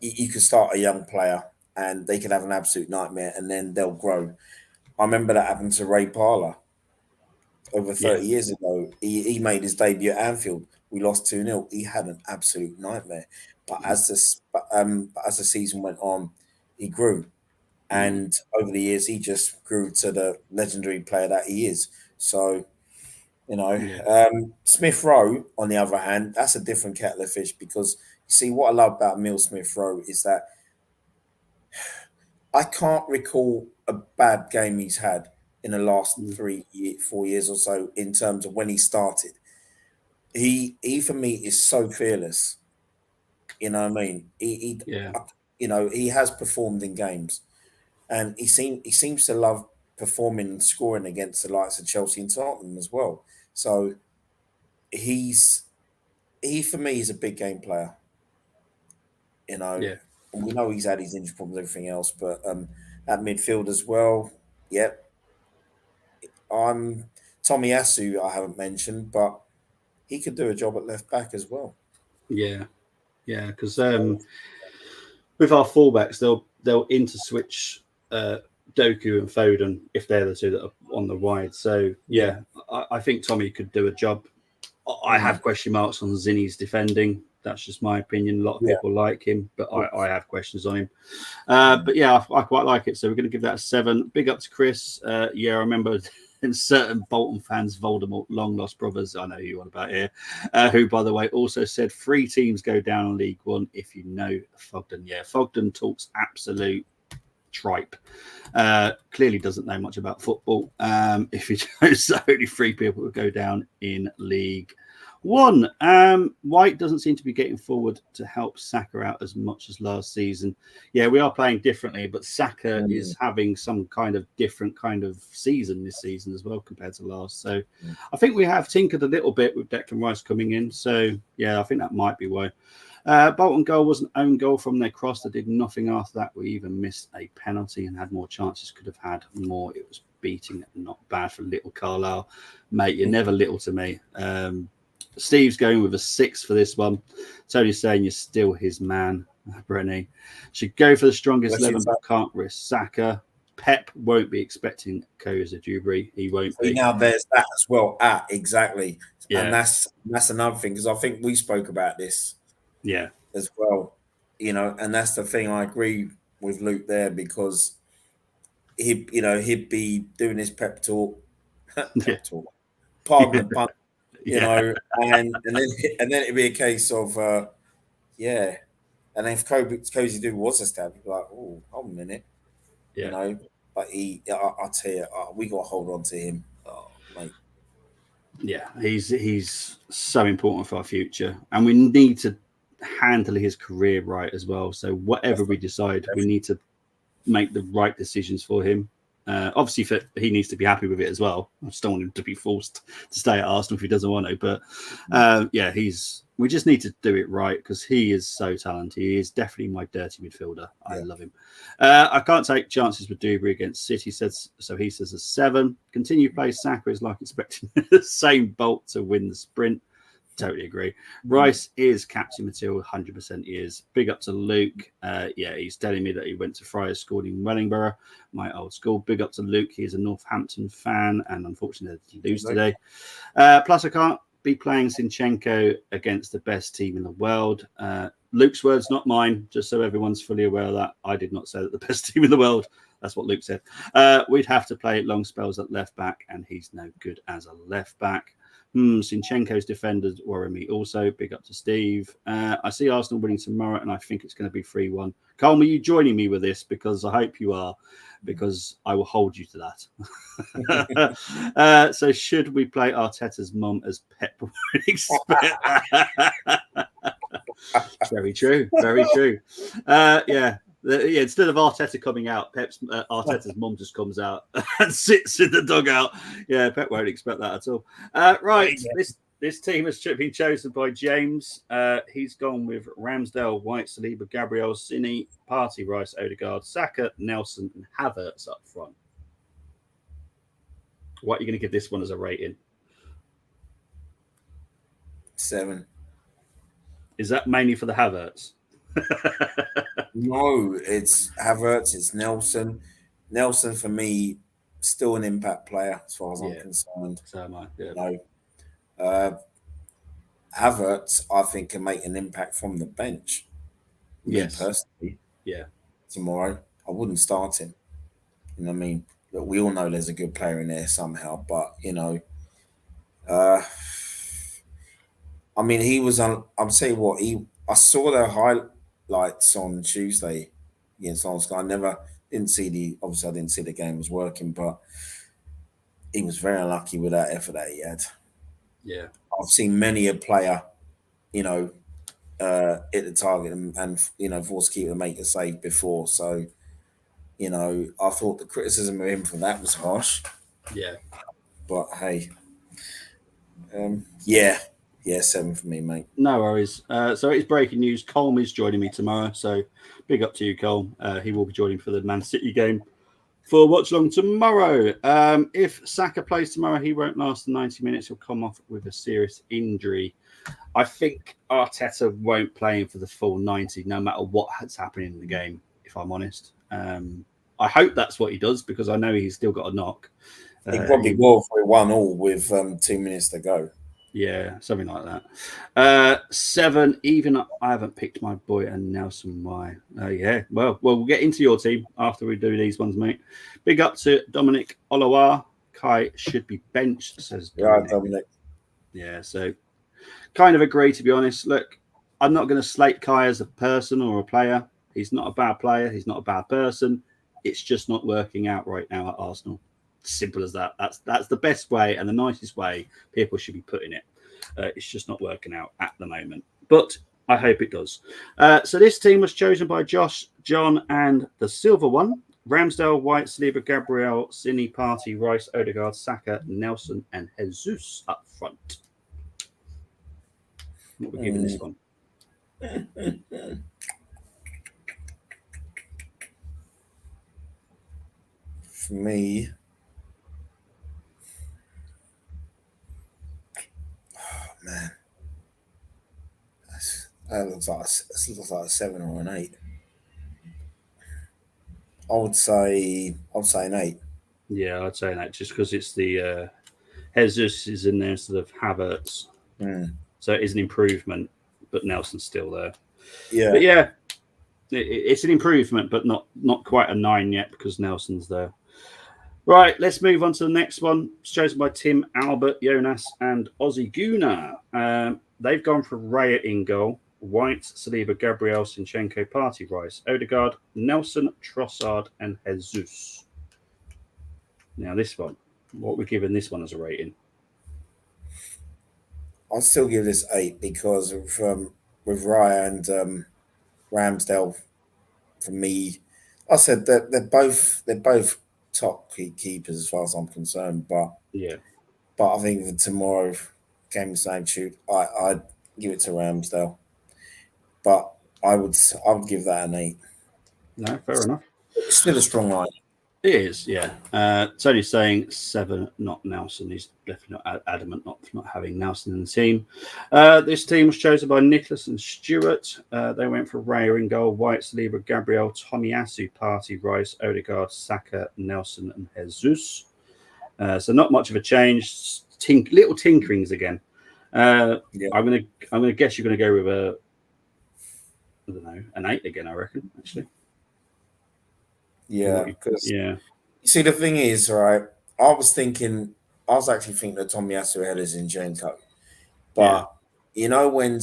you could start a young player and they could have an absolute nightmare and then they'll grow. I remember that happened to Ray Parlour over 30 years ago. He made his debut at Anfield. We lost 2-0. He had an absolute nightmare. But as the season went on, he grew. And over the years, he just grew to the legendary player that he is. So, Smith Rowe, on the other hand, that's a different kettle of fish because you see what I love about Emile Smith Rowe is that I can't recall a bad game he's had in the last 4 years or so in terms of when he started. He for me is so fearless. You know what I mean? He has performed in games, and he seems to love performing and scoring against the likes of Chelsea and Tottenham as well. So he for me is a big game player. You know, Yeah. and we know he's had his injury problems and everything else, but at midfield as well, yep. I'm Tommy Asu, I haven't mentioned, but he could do a job at left back as well. Yeah. Yeah. Because So, with our fullbacks, they'll interswitch Doku and Foden if they're the two that are on the wide. So yeah. yeah, I think Tommy could do a job. I Mm, have question marks on Zinni's defending. That's just my opinion. A lot of yeah. people like him, but Cool. I have questions on him. Mm. But yeah, I quite like it. So we're going to give that a 7. Big up to Chris. Yeah, I remember in certain Bolton fans, Voldemort, long lost brothers, I know who you want about here, who, by the way, also said 3 teams go down on League One if you know Fogden. Yeah, Fogden talks absolute tripe. Clearly doesn't know much about football. If he knows that only 3 people would go down in League One. White doesn't seem to be getting forward to help Saka out as much as last season. Yeah, we are playing differently, but Saka is having some kind of different kind of season this season as well compared to last. So I think we have tinkered a little bit with Declan Rice coming in. So yeah, I think that might be why. Bolton goal was an own goal from their cross. They did nothing after that. We even missed a penalty and had more chances. Could have had more. It was beating, not bad for little Carlisle. Mate, you're never little to me. Steve's going with a 6 for this one. Tony's saying you're still his man, Brenny. Should go for the strongest 11, but can't risk Saka. Pep won't be expecting Koza Dewberry. He won't be. Now there's that as well. Exactly. Yeah. And that's another thing, because I think we spoke about this as well. You know, and that's the thing. I agree with Luke there, because he'd be doing his pep talk. Talk. Pardon the pun. You know, and then it'd be a case of and then if Cozy Do was a stab, you'd be like, oh, hold a minute. Yeah. You know, but I'll tell you, we got to hold on to him, mate. Yeah, he's so important for our future, and we need to handle his career right as well. So whatever we decide, we need to make the right decisions for him. Obviously, he needs to be happy with it as well. I just don't want him to be forced to stay at Arsenal if he doesn't want to. But yeah, we just need to do it right, because he is so talented. He is definitely my dirty midfielder. I love him. I can't take chances with Dewberry against City. So he says a 7. Continue to play Saka is like expecting the same Bolt to win the sprint. Totally agree. Rice is captain material, 100% he is. Big up to Luke. Yeah, he's telling me that he went to Friars School in Wellingborough, my old school. Big up to Luke. He is a Northampton fan, and unfortunately they lose today. Plus, I can't be playing Zinchenko against the best team in the world. Luke's words, not mine, just so everyone's fully aware of that. I did not say that the best team in the world. That's what Luke said. We'd have to play long spells at left back, and he's no good as a left back. Zinchenko's defenders worry me also. Big up to Steve. I see Arsenal winning tomorrow, and I think it's going to be 3-1. Colm, are you joining me with this? Because I hope you are, because I will hold you to that. So should we play Arteta's mum as Pep would expect? Very true. Very true. Yeah. Instead of Arteta coming out, Arteta's mum just comes out and sits in the dugout. Yeah, Pep won't expect that at all. Right, this team has been chosen by James. He's gone with Ramsdale, White, Saliba, Gabriel, Cini, Partey, Rice, Odegaard, Saka, Nelson, and Havertz up front. What are you going to give this one as a rating? 7. Is that mainly for the Havertz? No, it's Havertz, it's Nelson. Nelson, for me, still an impact player as far as I'm concerned. So am I. Yeah. No. Havertz, I think, can make an impact from the bench. Me personally. Yeah. Tomorrow, I wouldn't start him. You know what I mean? Look, we all know there's a good player in there somehow, but I mean, he was on. I'm saying what I saw the highlights on Tuesday against Arsenal. I didn't see the game was working, but he was very unlucky with that effort that he had. Yeah, I've seen many a player, hit the target and force keeper to make a save before. So, I thought the criticism of him for that was harsh. Yeah, but hey, yeah. Yeah, 7 for me, mate. No worries. So it's breaking news. Colm is joining me tomorrow. So big up to you, Colm. He will be joining for the Man City game for watch long tomorrow. If Saka plays tomorrow, he won't last the 90 minutes. He'll come off with a serious injury. I think Arteta won't play him for the full 90, no matter what's happening in the game, if I'm honest. I hope that's what he does because I know he's still got a knock. He probably will for 1-1 with 2 minutes to go. Yeah, something like that. 7, even I haven't picked my boy and Nelson. Why? Yeah, well, we'll get into your team after we do these ones, mate. Big up to Dominic Olowa. Kai should be benched, says Dominic. Yeah, Dominic. Yeah, so kind of agree, to be honest. Look, I'm not going to slate Kai as a person or a player. He's not a bad player. He's not a bad person. It's just not working out right now at Arsenal. Simple as that. That's the best way and the nicest way people should be putting it. It's just not working out at the moment, but I hope it does. So this team was chosen by Josh, John, and the silver one: Ramsdale, White, Saliba, Gabriel, Cini, Partey, Rice, Odegaard, Saka, Nelson, and Jesus up front. What we're giving this one? For me, man, that looks like a 7 or an 8. I would say an 8. Yeah, I'd say that just because it's the Jesus is in there instead of Havertz, so it is an improvement. But Nelson's still there. Yeah, but yeah, it's an improvement, but not quite a 9 yet because Nelson's there. Right, let's move on to the next one. It's chosen by Tim, Albert, Jonas, and Ozzy Guna. They've gone for Raya in goal, White, Saliba, Gabriel, Sinchenko, Partey, Rice, Odegaard, Nelson, Trossard, and Jesus. Now this one, what we're giving this one as a rating? I'll still give this 8 because of with Raya and Ramsdale. For me, I said that they're both top keepers as far as I'm concerned. But Yeah, I think for tomorrow game shoot, I'd give it to Ramsdale. But I would give that an 8. no, fair enough. It's still a strong line. It is, yeah. Tony's saying 7, not Nelson. He's definitely not adamant not having Nelson in the team. This team was chosen by Nicholas and Stewart. They went for Raya in goal, White, Saliba, Gabriel, Tomiyasu, Partey, Rice, Odegaard, Saka, Nelson, and Jesus. So not much of a change. Little tinkerings again. Yeah. I'm gonna guess you're gonna go with I don't know, an 8 again. I reckon actually. Yeah, because Yeah. you see, the thing is, right? I was actually thinking that Tomiyasu ahead of Zinchenko, but you know, when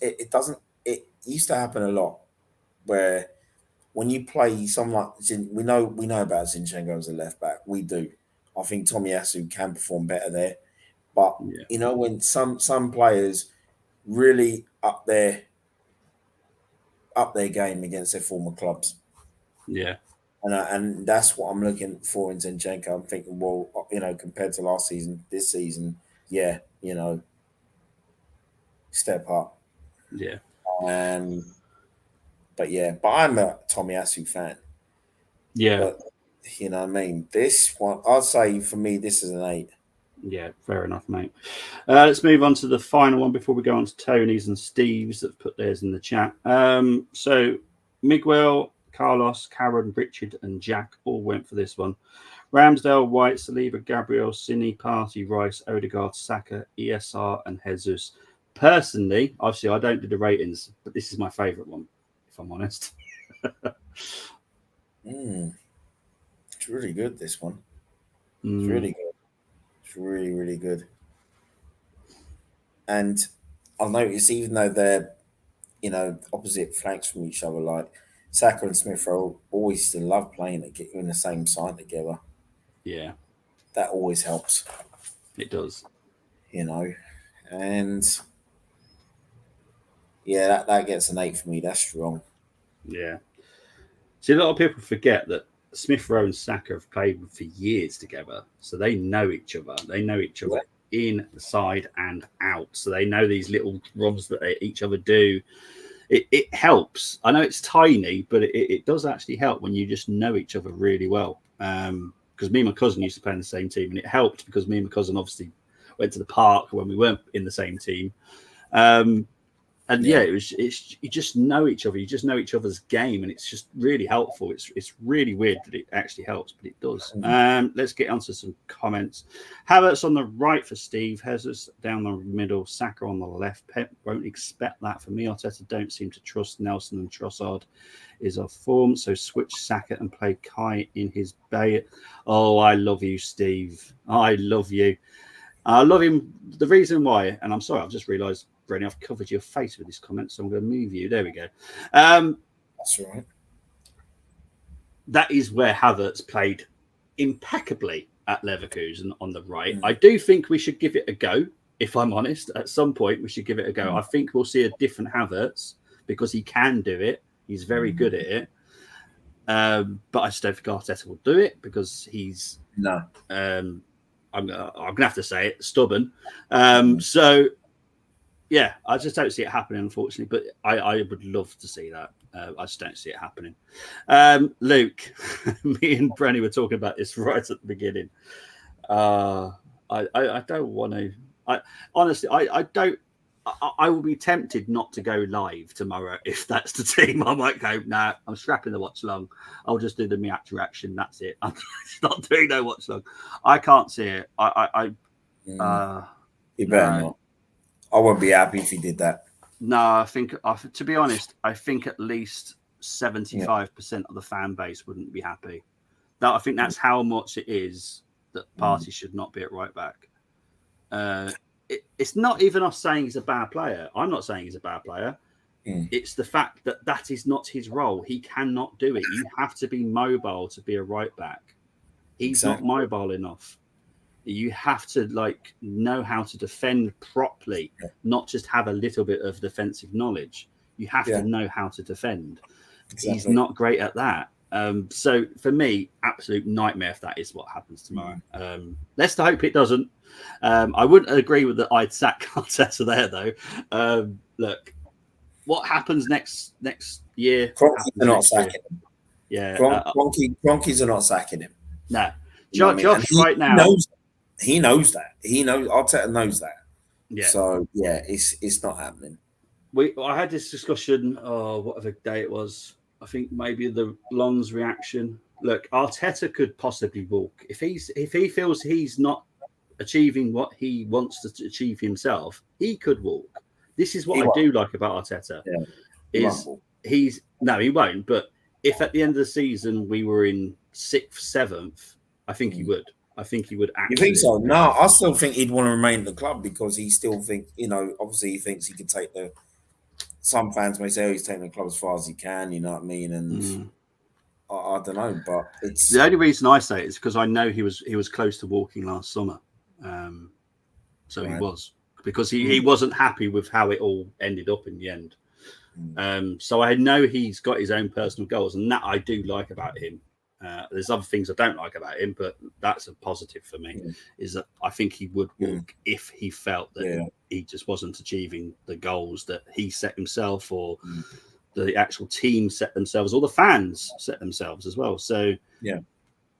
it doesn't. It used to happen a lot where when you play someone like we know about Zinchenko as a left back. We do. I think Tomiyasu can perform better there, but Yeah. you know, when some players really up their game against their former clubs. Yeah. And that's what I'm looking for in Zinchenko. I'm thinking, well, you know, compared to last season, this season, yeah, you know, step up. Yeah. But I'm a Tomiyasu fan. Yeah. But you know what I mean? This one, I'd say for me, this is an 8. Yeah, fair enough, mate. Let's move on to the final one before we go on to Tony's and Steve's that put theirs in the chat. So Miguel, Carlos, Karen, Richard, and Jack all went for this one. Ramsdale, White, Saliba, Gabriel, Cini, Partey, Rice, Odegaard, Saka, ESR, and Jesus. Personally, obviously, I don't do the ratings, but this is my favourite one, if I'm honest. It's really good, this one. Mm. It's really good. It's really, really good. And I'll notice, even though they're, you know, opposite flanks from each other, like Saka and Smith Rowe always still love playing in the same side together. Yeah. That always helps. It does. You know. And yeah, that gets an 8 for me. That's strong. Yeah. See, a lot of people forget that Smith Rowe and Saka have played for years together, so they know each other. They know each other inside and out, so they know these little rubs that each other do. It helps. I know it's tiny, but it does actually help when you just know each other really well. Because me and my cousin used to play in the same team, and it helped because me and my cousin obviously went to the park when we weren't in the same team. And it's you just know each other. You just know each other's game, and it's just really helpful. It's really weird that it actually helps, but it does. Let's get onto some comments. Havertz on the right for Steve. Jesus down the middle. Saka on the left. Pep won't expect that for me. Arteta don't seem to trust Nelson, and Trossard is off form. So switch Saka and play Kai in his bay. Oh, I love you, Steve. I love you. I love him. The reason why, and I'm sorry, I've just realised, Brenny, I've covered your face with this comment, so I'm going to move you. There we go. That's right. That is where Havertz played impeccably at Leverkusen on the right. I do think we should give it a go, if I'm honest. At some point, we should give it a go. I think we'll see a different Havertz because he can do it. He's very good at it. But I just don't think Arteta will do it because he's... No. I'm gonna have to say it, stubborn. So yeah, I just don't see it happening, unfortunately. But I would love to see that. I just don't see it happening. Luke, me and Brenny were talking about this right at the beginning. I don't want to. Honestly, I don't. I will be tempted not to go live tomorrow if that's the team. I might go, nah, I'm strapping the watch long. I'll just do the Miata reaction. That's it. I'm not doing no watch long. I can't see it. You better not. I wouldn't be happy if he did that. No, I think, to be honest, I think at least 75% of the fan base wouldn't be happy. I think that's how much it is that Partey should not be at right back. It's not even us saying he's a bad player. I'm not saying he's a bad player. It's the fact that that is not his role. He cannot do it. You have to be mobile to be a right back. He's not mobile enough. You have to know how to defend properly, not just have a little bit of defensive knowledge. You have to know how to defend. Exactly. He's not great at that. So for me, absolute nightmare if that is what happens tomorrow. Let's hope it doesn't. I wouldn't agree with that. I'd sack Arteta there though. Look, what happens next year? Cronkies are not sacking him. Yeah, Cronkies are not sacking him. No, Josh, right now he knows that. He knows Arteta knows that. Yeah. So yeah, it's not happening. I had this discussion. Whatever day it was. I think maybe the Lons reaction. Look, Arteta could possibly walk if he feels he's not achieving what he wants to achieve himself. He could walk. This is what I do like about Arteta. Yeah. He won't. But if at the end of the season we were in 6th, 7th, I think he would. I think he would. You think so? No, I still think he'd want to remain at the club because he still thinks, obviously he thinks he could take the. Some fans may say he's taking the club as far as he can. You know what I mean? And I don't know, but it's the only reason I say it is because I know he was close to walking last summer. So he was because he wasn't happy with how it all ended up in the end. So I know he's got his own personal goals, and that I do like about him. There's other things I don't like about him, but that's a positive for me. Is that I think he would walk if he felt that he just wasn't achieving the goals that he set himself, or the actual team set themselves, or the fans set themselves as well. So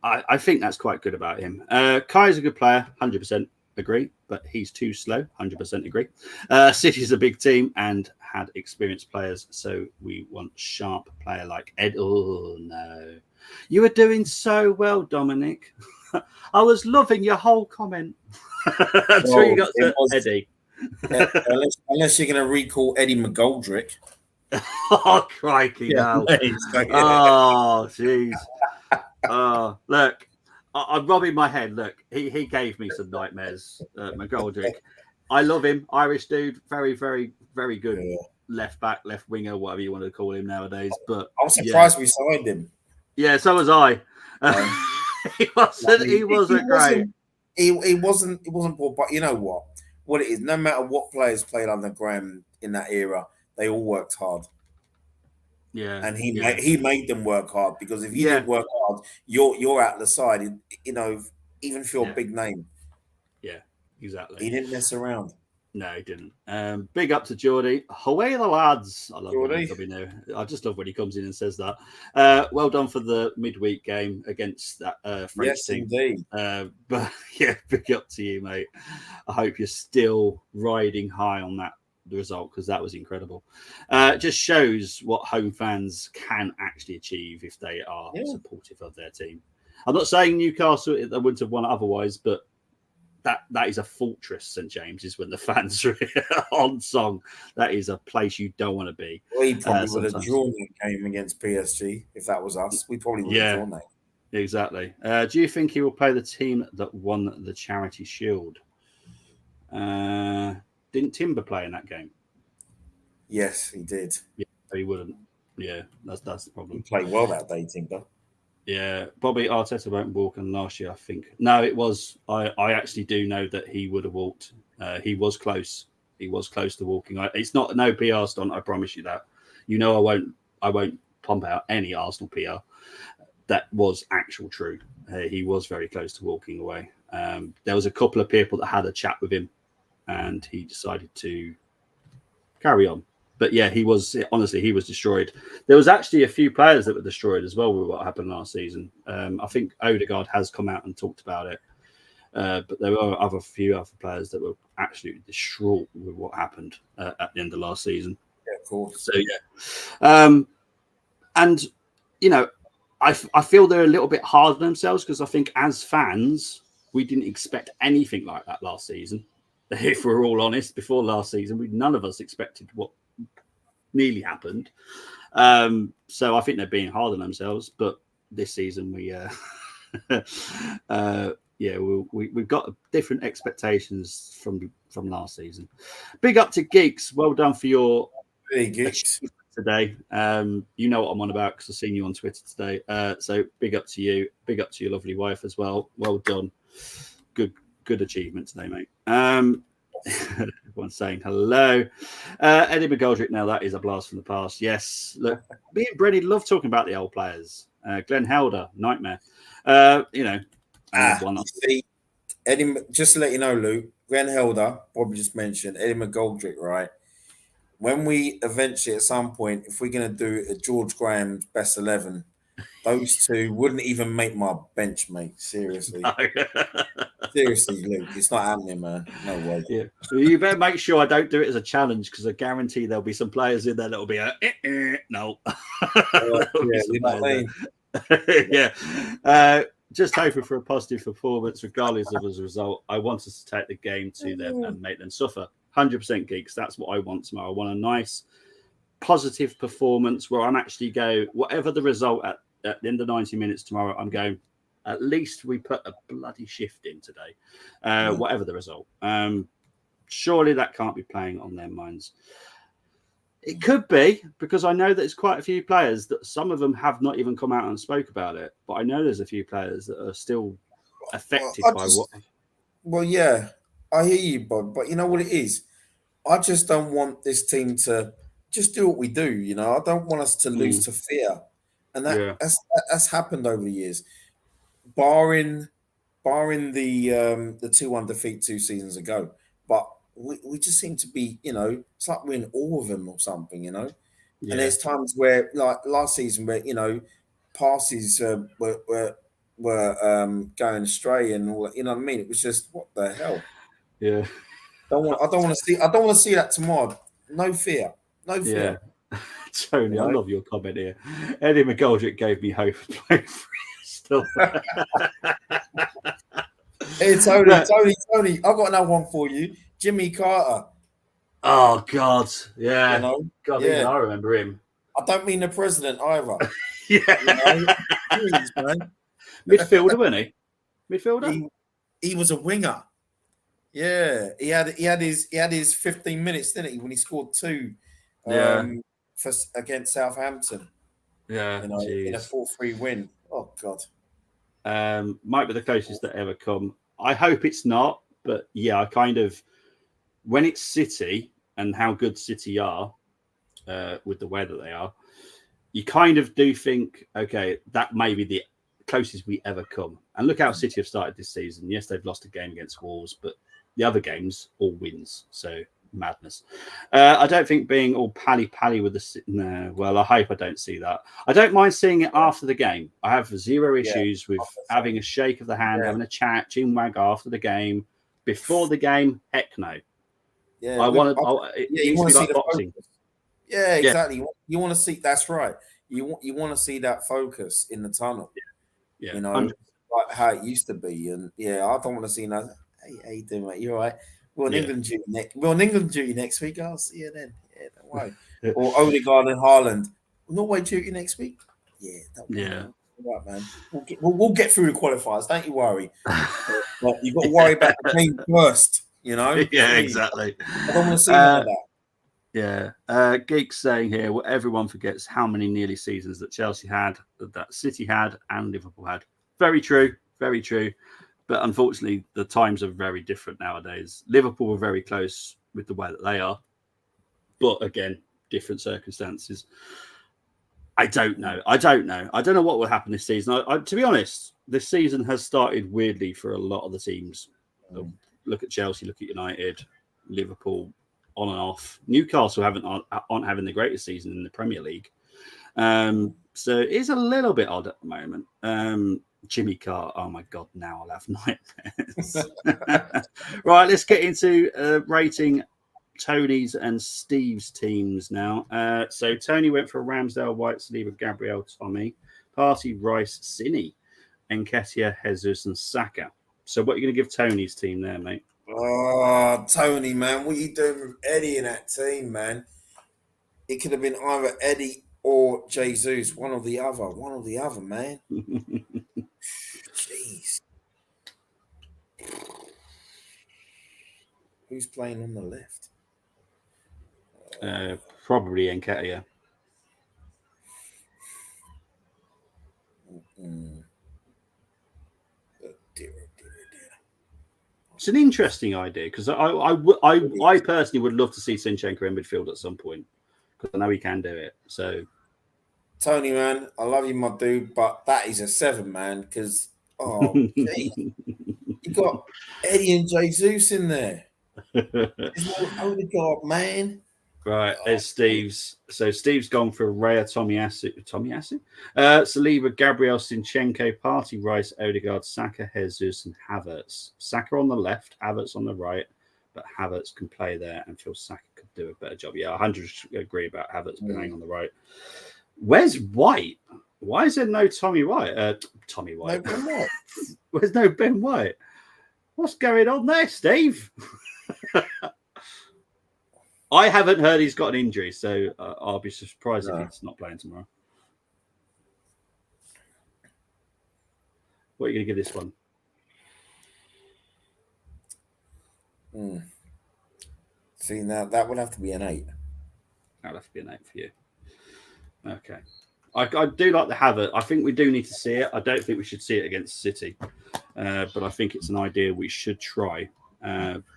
I think that's quite good about him. Kai's a good player, 100% agree, but he's too slow, 100% agree. City's a big team and had experienced players, so we want sharp player like Ed. Oh no. You were doing so well, Dominic. I was loving your whole comment. Until you got to Eddie. Unless you're going to recall Eddie McGoldrick. Oh, crikey, no. Oh, jeez. Look, I'm rubbing my head. Look, he gave me some nightmares, McGoldrick. I love him. Irish dude. Very, very, very good left back, left winger, whatever you want to call him nowadays. But I'm surprised we signed him. Yeah, so was I. He wasn't great. He wasn't poor, but you know what? What it is, no matter what players played under Graham in that era, they all worked hard. Yeah, and yeah, he made them work hard, because if you yeah, didn't work hard, you're out the side. You know, even for your yeah, big name, yeah, exactly. he didn't mess around. No, he didn't. Big up to Geordie. Away the lads. I love when he Geordie, come in there. I just love when he comes in and says that. Well done for the midweek game against that French yes, team. indeed. But yeah, big up to you, mate. I hope you're still riding high on that result, because that was incredible. It just shows what home fans can actually achieve if they are Yeah, supportive of their team. I'm not saying Newcastle they wouldn't have won otherwise, but that is a fortress. St James's, when the fans are on song, that is a place you don't want to be. we probably would have Sometimes, drawn the game against PSG if that was us. We probably would have yeah, drawn that. exactly. Do you think he will play the team that won the Charity Shield? Didn't Timber play in that game? Yes, he did. Yeah, he wouldn't. Yeah, that's the He problem. played well that day, Timber. Yeah, Bobby Arteta won't walk, and last year I think no, it was. I actually do know that he would have walked. He was close. He was close to walking. It's not no PR stunt. I promise you that. You know, I won't pump out any Arsenal PR. That was actual true. He was very close to walking away. There was a couple of people that had a chat with him, and he decided to carry on. But yeah, he was honestly he was destroyed. There was actually a few players that were destroyed as well with what happened last season. I think Odegaard has come out and talked about it, but there were few other players that were absolutely distraught with what happened at the end of last season. Yeah, of course. So and you know, I feel they're a little bit hard on themselves, because I think as fans we didn't expect anything like that last season. If we're all honest, before last season, none of us expected what nearly happened. So I think they're being hard on themselves. But this season, we've got different expectations from last season. Big up to Geeks. Well done for your Hey, Geeks. today. You know what I'm on about, because I've seen you on Twitter today. So big up to you. Big up to your lovely wife as well. Well done. Good achievement today, mate. Everyone's saying hello. Eddie McGoldrick, now that is a blast from the past. Yes, look, me and Brenny love talking about the old players. Glenn Helder, nightmare. See, Eddie, just to let you know, Luke, Glenn Helder, Bob just mentioned, Eddie McGoldrick, right? When we eventually, at some point, if we're going to do a George Graham's best 11, those two wouldn't even make my bench, mate. Seriously. Seriously, Luke, it's not happening, man. No way. Yeah, you better make sure I don't do it as a challenge, because I guarantee there'll be some players in there that'll be no. Yeah. Just hoping for a positive performance, regardless of the result. I want us to take the game to them and make them suffer. 100% Geeks. That's what I want tomorrow. I want a nice, positive performance where I'm actually whatever the result at the end of 90 minutes tomorrow, I'm going, at least we put a bloody shift in today, whatever the result. Surely that can't be playing on their minds. It could be, because I know that there's quite a few players that some of them have not even come out and spoke about it. But I know there's a few players that are still affected by what. Well, yeah, I hear you, Bob. But you know what it is? I just don't want this team to just do what we do. You know, I don't want us to lose to fear, and that's happened over the years. Barring the 2-1 defeat 2 seasons ago, but we just seem to be, you know, it's like we're in awe of them or something, you know. Yeah. And there's times where, like last season, where you know passes were going astray and all that. You know what I mean? It was just what the hell. Yeah. I don't want to see that tomorrow. No fear. No fear. Yeah. Tony, I love your comment here. Eddie McGoldrick gave me hope of playing free still. Hey, Tony, I've got another one for you. Jimmy Carter. Oh, God. Yeah. You know? God, yeah. Even I remember him. I don't mean the president either. Yeah. You know? Jeez, man. Midfielder, wasn't he? Midfielder? He was a winger. Yeah. He had his 15 minutes, didn't he, when he scored 2 against Southampton. Yeah. You know, in a 4-3 win. Oh, God. Might be the closest that ever come. I hope it's not, but yeah, I kind of, when it's City and how good City are with the way that they are, you kind of do think, okay, that may be the closest we ever come. And look how City have started this season. Yes, they've lost a game against Wolves, but the other games all wins. So madness. I don't think being all pally with the no. Well, I hope I don't see that. I don't mind seeing it after the game. I have zero issues with having a shake of the hand, having a chat, chin wag after the game. Before the game, heck no. Yeah, I want to. you want to see like the boxing. focus. Yeah, exactly. You want to see. That's right. You want to see that focus in the tunnel. Yeah, you know, 100%. like how it used to be. And yeah, I don't want to see that. Hey, how you doing, mate? You all right? We're on England duty next. We're on England duty next week. I'll see you then. Yeah, don't worry. Or Odegaard and Haaland. Norway duty next week. Yeah, don't worry. Yeah. All right, man. We'll get through the qualifiers. Don't you worry. But you've got to worry about the game first. You know. Yeah, Please. exactly. I don't want to see none of that. Yeah. Geeks saying here, well, everyone forgets how many nearly seasons that Chelsea had, that City had, and Liverpool had. Very true. Very true. But unfortunately, the times are very different nowadays. Liverpool were very close with the way that they are. But again, different circumstances. I don't know. I don't know what will happen this season. To be honest, this season has started weirdly for a lot of the teams. Look at Chelsea, look at United, Liverpool, on and off. Newcastle aren't having the greatest season in the Premier League. So it's a little bit odd at the moment. Jimmy Carr, oh my God, now I'll have nightmares. Right, let's get into rating Tony's and Steve's teams now. So Tony went for Ramsdale, White, Saliba, Gabriel, Tommy, Partey, Rice, Cini, Nketiah, Jesus, and Saka. So what are you going to give Tony's team there, mate? Oh, Tony, man, what are you doing with Eddie in that team, man? It could have been either Eddie or Jesus, one or the other, man. Jeez. Who's playing on the left? Probably Nketiah. It's an interesting idea because I personally would love to see Zinchenko in midfield at some point because I know he can do it. So, Tony, man, I love you, my dude, but that is a 7, man. Because you got Eddie and Jesus in there. There's no Odegaard, man. Right, there's Steve's. So Steve's gone for Raya, Tomiyasu, Saliba, Gabriel, Zinchenko, Partey, Rice, Odegaard, Saka, Jesus, and Havertz. Saka on the left, Havertz on the right, but Havertz can play there and feel Saka could do a better job. Yeah, 100% agree about Havertz playing on the right. Where's White? Why is there no Tommy White? Tommy White. No Ben White. Where's no Ben White? What's going on there, Steve? I haven't heard he's got an injury, so I'll be surprised if he's not playing tomorrow. What are you going to give this one? See, now that would have to be an 8. That'll have to be an 8 for you. Okay. I do like the Havertz. I think we do need to see it. I don't think we should see it against City, but I think it's an idea we should try.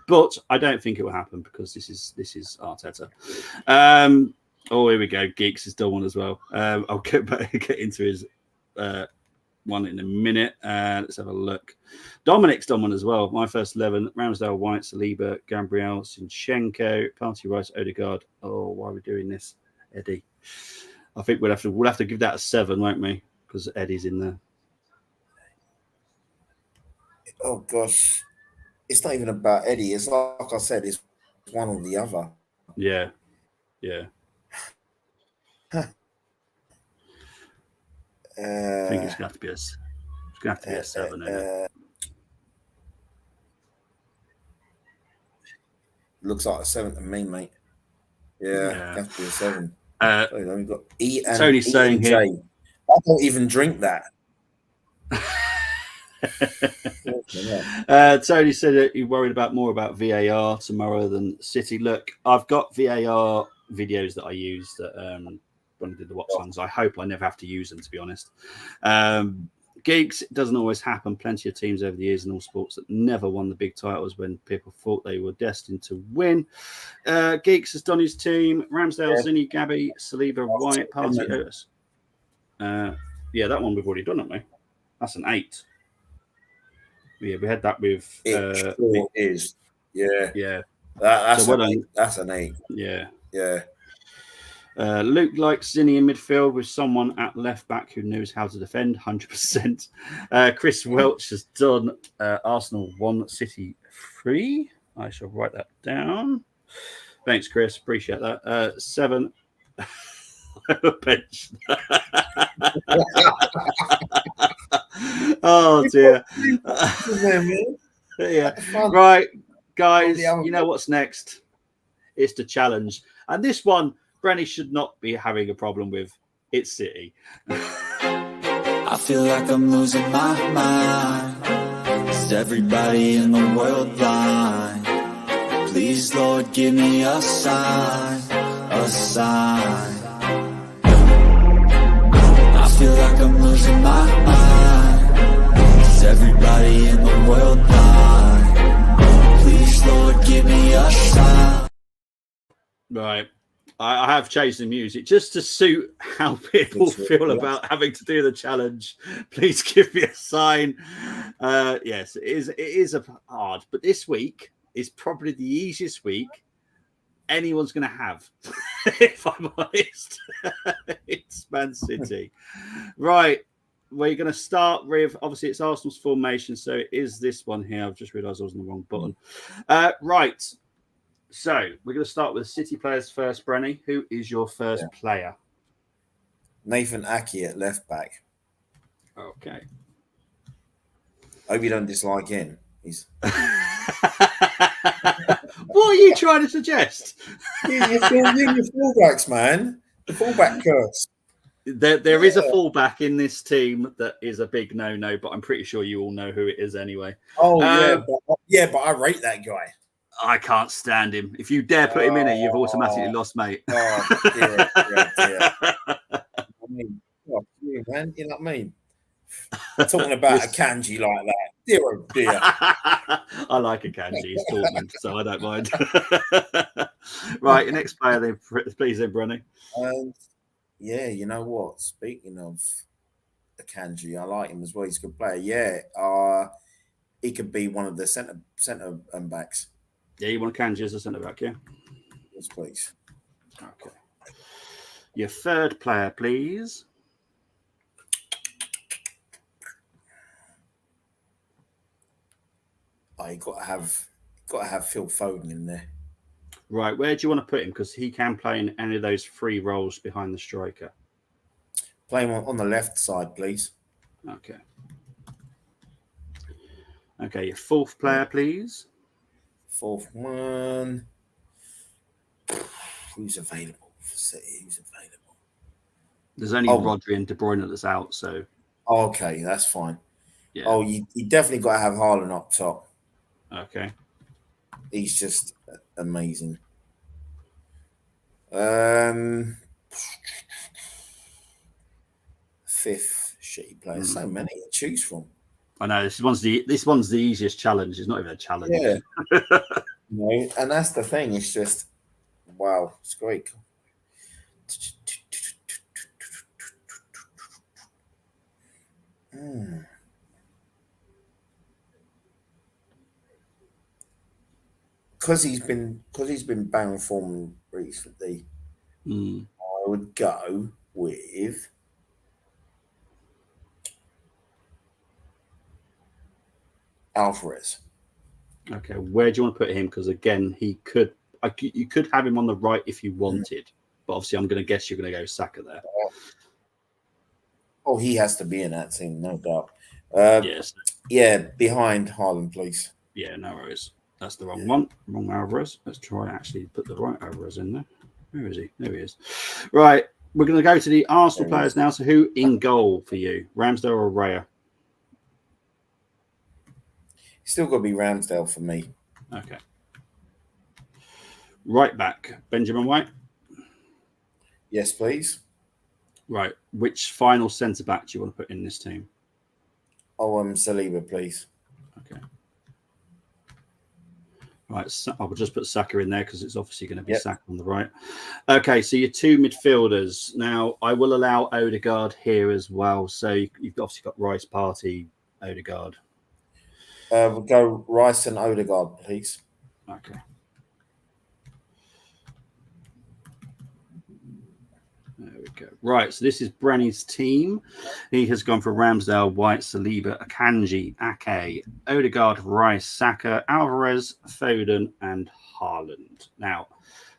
But I don't think it will happen because this is Arteta. Here we go. Geeks has done one as well. I'll get into his one in a minute. Let's have a look. Dominic's done one as well. My first 11: Ramsdale, White, Saliba, Gabriel, Zinchenko, Partey, Rice, Odegaard. Oh, why are we doing this, Eddie? I think we'll have to give that a 7, won't we? Because Eddie's in there. Oh gosh. It's not even about Eddie. It's like I said, it's one or the other. Yeah. I think it's going to have to be a 7. Isn't it? Looks like a 7 to me, mate. Yeah. Have to be a 7. We've got E and Tony's saying J. here. I don't even drink that. Tony said that you're worried more about VAR tomorrow than City. Look, I've got VAR videos that I use that when I did the watch songs. I hope I never have to use them, to be honest. Geeks, it doesn't always happen. Plenty of teams over the years in all sports that never won the big titles when people thought they were destined to win. Geeks has done his team. Ramsdale, Zini, Gabby, Saliba, White, Partey, Otis. Yeah, that one we've already done, haven't we? That's an 8. Yeah, we had that with. It sure is. Yeah. Yeah. That's So well an done. 8. That's an 8. Yeah. Yeah. Luke likes Zinni in midfield with someone at left back who knows how to defend 100%. Chris Welch has done Arsenal 1, City 3. I shall write that down. Thanks, Chris. Appreciate that. 7. Bench. Oh, dear. Yeah. Right, guys, you know what's next? It's the challenge. And this one, Brenny should not be having a problem with. It's City. I feel like I'm losing my mind. Is everybody in the world blind? Please, Lord, give me a sign, a sign. I feel like I'm losing my mind. Is everybody in the world blind? Please, Lord, give me a sign. Right. I have changed the music just to suit how people feel about having to do the challenge. Please give me a sign. Yes, it is hard, but this week is probably the easiest week anyone's going to have, if I'm honest. It's Man City. Right. We're going to start with, obviously, it's Arsenal's formation, so it is this one here. I've just realised I was on the wrong button. Right. So we're going to start with City players first. Brenny, who is your first player? Nathan Ake at left back. Okay. Hope you don't dislike him. He's. What are you trying to suggest? You're fullbacks, man. The fullback curse. There is a fullback in this team that is a big no-no, but I'm pretty sure you all know who it is anyway. Oh but I rate that guy. I can't stand him. If you dare put him in it, you've automatically lost, mate. Oh, dear. I mean, man, you know what I mean? Talking about a kanji like that. Dear. I like a kanji. He's Dortmund, so I don't mind. Right, your next player then, please, then, Brenny. Yeah, you know what? Speaking of a kanji, I like him as well. He's a good player. Yeah, he could be one of the centre backs. Yeah, you want Kanji as a centre back, yeah? Yes, please. Okay. Your third player, please. You got to have Phil Foden in there. Right, where do you want to put him? Because he can play in any of those 3 roles behind the striker. Play him on the left side, please. Okay. Okay, your fourth player, please. Fourth one. Who's available for City? Who's available? There's only Rodri and De Bruyne that's out, so. Okay, that's fine. Yeah. Oh, you definitely got to have Haaland up top. Okay. He's just amazing. Fifth shitty player. So many to choose from. I know this one's the easiest challenge. It's not even a challenge. Yeah. And that's the thing. It's just wow. It's great. Because he's been bang form recently. I would go with Alvarez. Okay, where do you want to put him? Because again, you could have him on the right if you wanted, but obviously, I'm going to guess you're going to go Saka there. Oh, he has to be in that team, no doubt. Yes. Yeah, behind Haaland, please. Yeah, no worries. That's the wrong one. Wrong Alvarez. Let's try actually put the right Alvarez in there. Where is he? There he is. Right, we're going to go to the Arsenal players now. So, who in goal for you, Ramsdale or Raya? Still got to be Ramsdale for me. Okay. Right back, Benjamin White. Yes, please. Right. Which final centre back do you want to put in this team? Oh, Saliba, please. Okay. Right, so I will just put Saka in there because it's obviously going to be Yep. Saka on the right. Okay, so your two midfielders. Now, I will allow Odegaard here as well. So you've obviously got Rice, Partey, Odegaard. We'll go Rice and Odegaard, please. Okay. There we go. Right, so this is Brenny's team. He has gone for Ramsdale, White, Saliba, Akanji, Ake, Odegaard, Rice, Saka, Alvarez, Foden, and Haaland. Now,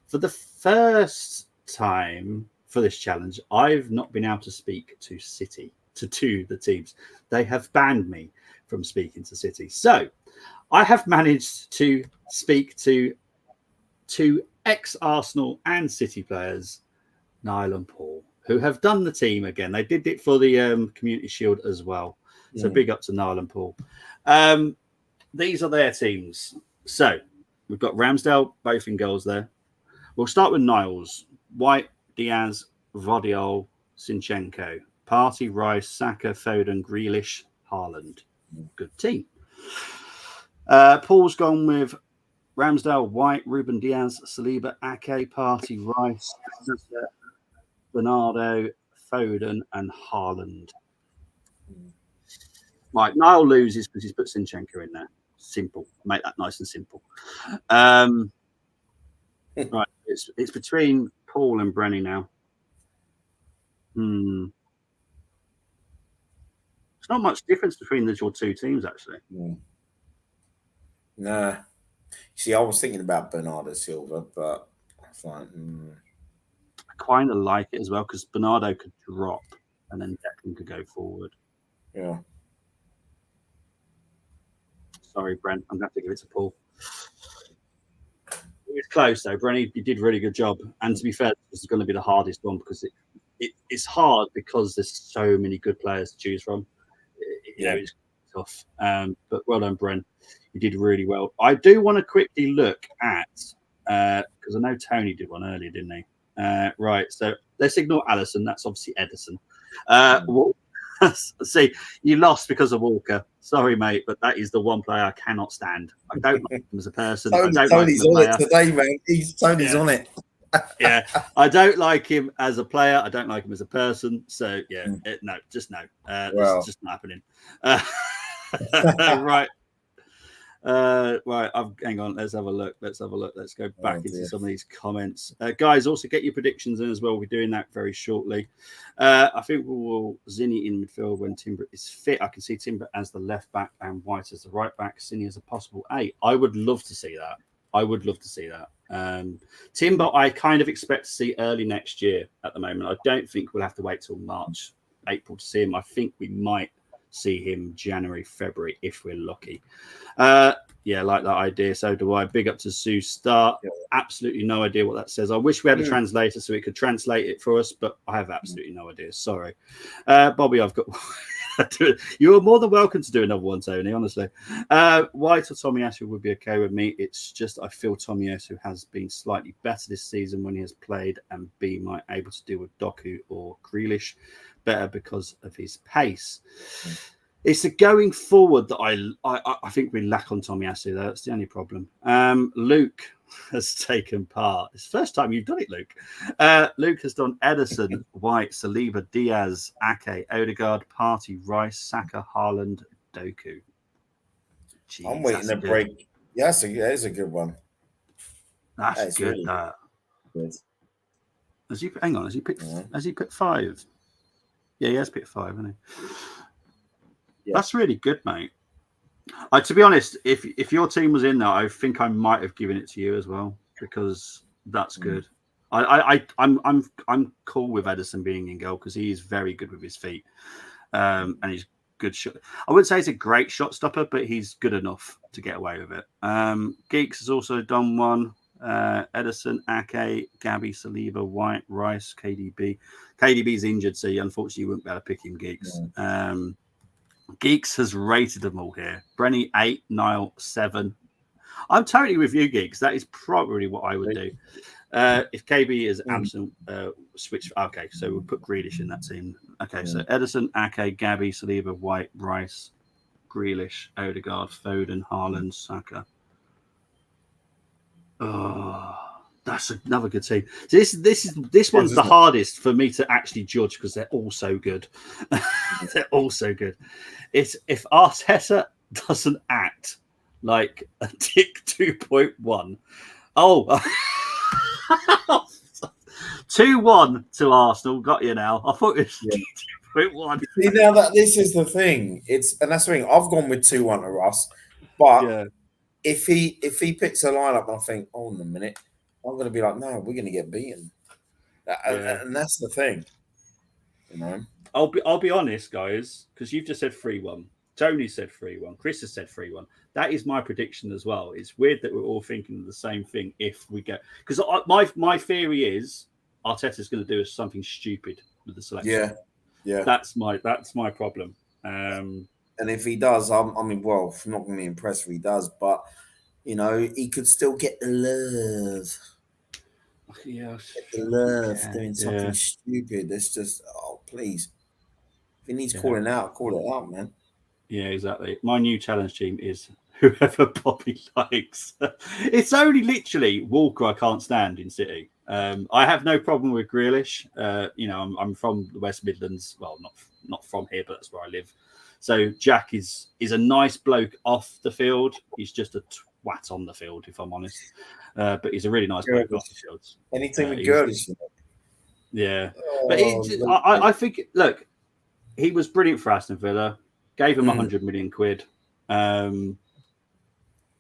for the first time for this challenge, I've not been able to speak to City, to the teams. They have banned me from speaking to City. So I have managed to speak to two ex-Arsenal and City players, Niall and Paul, who have done the team again. They did it for the Community Shield as well. So big up to Niall and Paul. These are their teams. So we've got Ramsdale, both in goals there. We'll start with Niall's. White, Diaz, Vodiol, Sinchenko. Partey, Rice, Saka, Foden, Grealish, Haaland. Good team. Paul's gone with Ramsdale, White, Ruben Diaz, Saliba, Ake, Partey, Rice, Saka, Bernardo, Foden, and Haaland. Right, Niall loses because he's put Sinchenko in there. Simple. Make that nice and simple. Right, it's between Paul and Brenny now. There's not much difference between your two teams, actually. Nah. See, I was thinking about Bernardo Silva, but I was like, I kind of like it as well because Bernardo could drop and then Declan could go forward. yeah. Sorry, Brent. I'm going to have to give it to Paul. It was close, though. Brenny, you did a really good job. And to be fair, this is going to be the hardest one because it's hard because there's so many good players to choose from. It's tough. But well done, Brent. You did really well. I do want to quickly look at, because I know Tony did one earlier, didn't he? Right, so let's ignore Allison. That's obviously Edison. See, you lost because of Walker. Sorry, mate, but that is the one player I cannot stand. I don't like him as a person. Tony's I don't like him as a on player. it today, man. Tony's on it. Yeah, I don't like him as a player. I don't like him as a person. So yeah, no, just no. This is just not happening. Right. Right, hang on. Let's have a look. Let's go back into some of these comments. Guys, also get your predictions in as well. We're doing that very shortly. I think we will Zinni in midfield when Timber is fit. I can see Timber as the left back and White as the right back. Zinni as a possible 8. I would love to see that. Timber, I kind of expect to see early next year at the moment. I don't think we'll have to wait till March, April to see him. I think we might see him January, February if we're lucky. Yeah, like that idea. So do I. Big up to Sue Start. Yeah. Absolutely no idea what that says. I wish we had a translator so it could translate it for us, but I have absolutely no idea. Sorry. Bobby, I've got... You're more than welcome to do another one, Tony, honestly. White or Tomiyasu would be okay with me. It's just I feel Tomiyasu has been slightly better this season when he has played, and B might able to deal with Doku or Grealish better because of his pace. It's the going forward that I think we lack on Tomiyasu, though. That's the only problem. Luke has taken part. It's the first time you've done it, Luke. Luke has done Edison, White, Saliba, Diaz, Ake, Odegaard, Partey, Rice, Saka, Haaland, Doku. Jeez, I'm waiting to break. Yeah, that is a good one. That's good. Really good. Has he picked 5? Yeah, he has picked 5, hasn't he? Yeah. That's really good, mate. To be honest, if your team was in there, I think I might have given it to you as well because that's good. I'm cool with Edison being in goal because he is very good with his feet, and he's good shot. I wouldn't say he's a great shot stopper, but he's good enough to get away with it. Geeks has also done one. Edison, Ake, Gabby, Saliba, White, Rice, KDB. KDB's injured, so you unfortunately wouldn't be able to pick him, Geeks. Geeks has rated them all here. Brenny 8, Niall 7. I'm totally with you, Geeks. That is probably what I would do. If KB is absent, switch. Okay, so we'll put Grealish in that team. Okay, so Edison, Ake, Gabby, Saliba, White, Rice, Grealish, Odegaard, Foden, Haaland, Saka. Oh, that's another good team. So this one's the isn't it? hardest for me to actually judge because they're all so good. They're all so good. It's if Arteta doesn't act like a tick 2.1. Oh, 2-1 to Arsenal. Got you now. I thought it was Yeah. 2.1. See, now that this is the thing, and that's the thing. I've gone with 2-1 to Russ, but Yeah. if he picks a lineup, I think, hold on a minute, I'm going to be like, no, we're going to get beaten, Yeah. and that's the thing, you know. I'll be honest, guys, because you've just said 3-1. Tony said 3-1. Chris has said 3-1. That is my prediction as well. It's weird that we're all thinking the same thing if we get because my theory is Arteta's going to do something stupid with the selection. Yeah, yeah. That's my problem. And if he does, I mean, well, I'm not going to be impressed if he does, but you know, he could still get the love. Yeah, Get the love yeah, doing something stupid. It's just, oh, please. If he needs calling out, call it out, man. Yeah, exactly. My new challenge team is whoever Bobby likes. It's only literally Walker I can't stand in City. I have no problem with Grealish. You know, I'm from the West Midlands. Well, not from here, but that's where I live. So Jack is a nice bloke off the field. He's just a twat on the field, if I'm honest. But he's a really nice bloke off the field. Anything with Grealish. Yeah, but I think look, he was brilliant for Aston Villa. Gave him 100 million quid.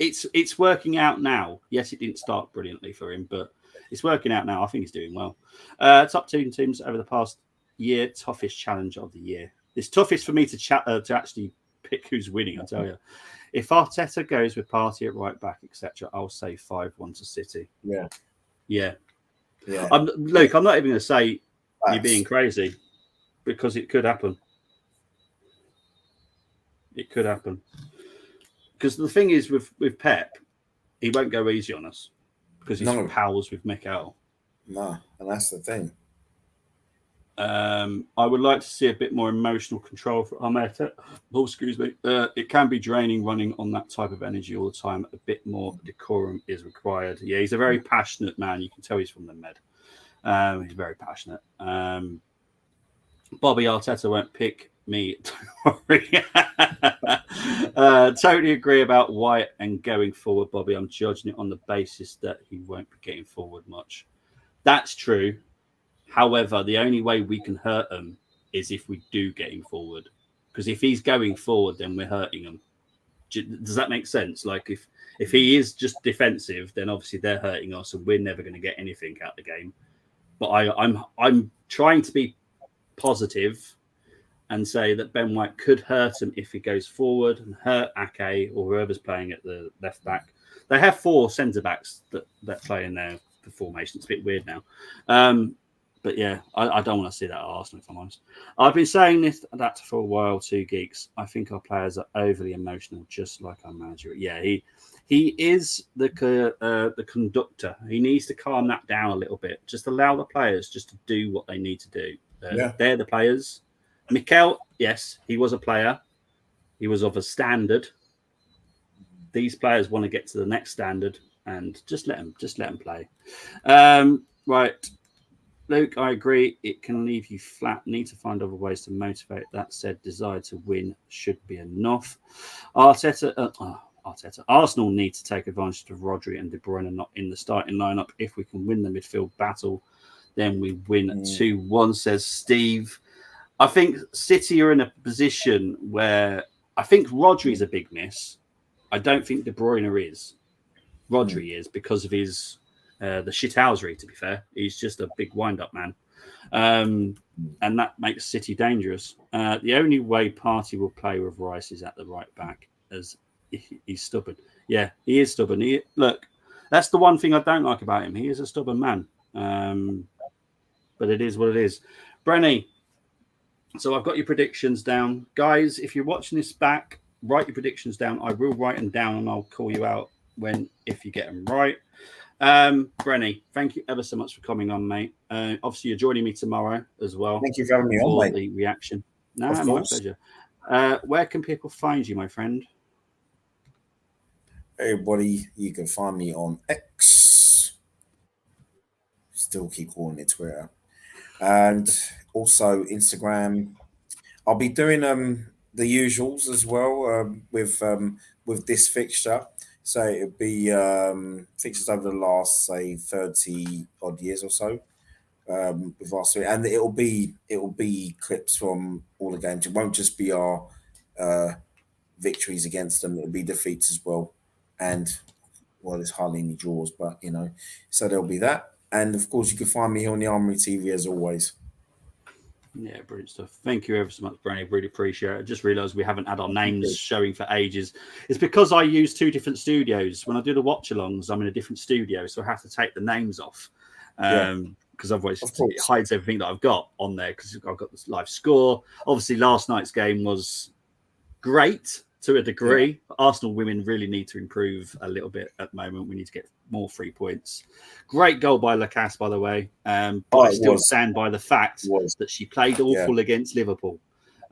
It's working out now. Yes, it didn't start brilliantly for him, but it's working out now. I think he's doing well. Top teams over the past year, toughest challenge of the year. It's toughest for me to actually pick who's winning. I tell you, if Arteta goes with Partey at right back, etc., I'll say 5-1 to City. Yeah. Luke, I'm not even going to say you're being crazy because it could happen. It could happen. Because the thing is with Pep, he won't go easy on us because he's pals with Mikel. No, and that's the thing. I would like to see a bit more emotional control for Arteta. Oh, excuse me. It can be draining running on that type of energy all the time. A bit more decorum is required. Yeah, he's a very passionate man. You can tell he's from the Med. He's very passionate. Bobby Arteta won't pick me. Don't worry. Totally agree about White and going forward, Bobby. I'm judging it on the basis that he won't be getting forward much. That's true. However, the only way we can hurt him is if we do get him forward. Because if he's going forward, then we're hurting him. Does that make sense? Like if he is just defensive, then obviously they're hurting us, and we're never going to get anything out of the game. But I'm trying to be positive and say that Ben White could hurt him if he goes forward and hurt Ake or whoever's playing at the left back. They have 4 centre backs that play in their formation. It's a bit weird now. But yeah, I don't want to see that at Arsenal, if I'm honest. I've been saying that for a while too, geeks. I think our players are overly emotional, just like our manager. Yeah, he is the conductor. He needs to calm that down a little bit. Just allow the players just to do what they need to do. They're the players. Mikel, yes, he was a player. He was of a standard. These players want to get to the next standard, and just let them play. Right. Luke, I agree. It can leave you flat. Need to find other ways to motivate. That said, desire to win should be enough. Arsenal need to take advantage of Rodri and De Bruyne not in the starting lineup. If we can win the midfield battle, then we win 2-1, says Steve. I think City are in a position where I think Rodri is a big miss. I don't think De Bruyne is. Rodri is because of his the shithousery, to be fair. He's just a big wind-up man. And that makes City dangerous. The only way Partey will play with Rice is at the right back, as he's stubborn. Yeah, he is stubborn. Look, that's the one thing I don't like about him. He is a stubborn man. But it is what it is. Brenny, so I've got your predictions down. Guys, if you're watching this back, write your predictions down. I will write them down and I'll call you out if you get them right. Brenny, thank you ever so much for coming on, mate. Obviously, you're joining me tomorrow as well. Thank you for having me on, mate. The reaction. No, my pleasure. Where can people find you, my friend? Everybody, you can find me on X still keep calling it Twitter. And also Instagram. I'll be doing the usuals as well with this fixture. So it'll be fixtures over the last, say, 30 odd years or so. With last three, and it'll be clips from all the games. It won't just be our victories against them. It'll be defeats as well, and well, there's hardly any draws, but so there'll be that. And of course, you can find me here on the Armory TV as always. Yeah, brilliant stuff. Thank you ever so much, Branny. Really appreciate it. I just realised we haven't had our names showing for ages. It's because I use 2 different studios. When I do the watch-alongs, I'm in a different studio, so I have to take the names off. Because otherwise it hides everything that I've got on there, because I've got this live score. Obviously, last night's game was great to a degree. But Arsenal women really need to improve a little bit at the moment. We need to get more 3 points. Great goal by Lacasse, by the way. But I still stand by the fact that she played awful against Liverpool.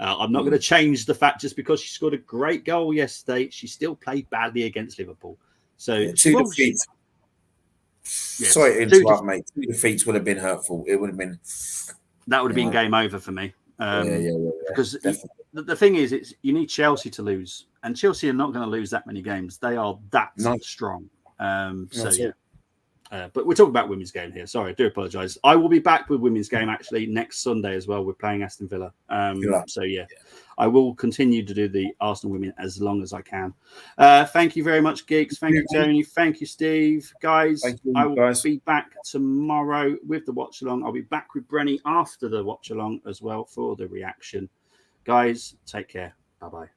I'm not going to change the fact just because she scored a great goal yesterday. She still played badly against Liverpool. So 2 defeats. Yes. Sorry to interrupt, mate. 2 defeats would have been hurtful. It would have been. That would have been game over for me. Because the thing is, you need Chelsea to lose, and Chelsea are not going to lose that many games. They are that strong. But we're talking about women's game here. Sorry, I do apologise. I will be back with women's game actually next Sunday as well. We're playing Aston Villa. I will continue to do the Arsenal women as long as I can. Thank you very much, Geeks. Thank you, Tony. Thank you, Steve. Guys, I will be back tomorrow with the watch along. I'll be back with Brenny after the watch along as well for the reaction. Guys, take care. Bye-bye.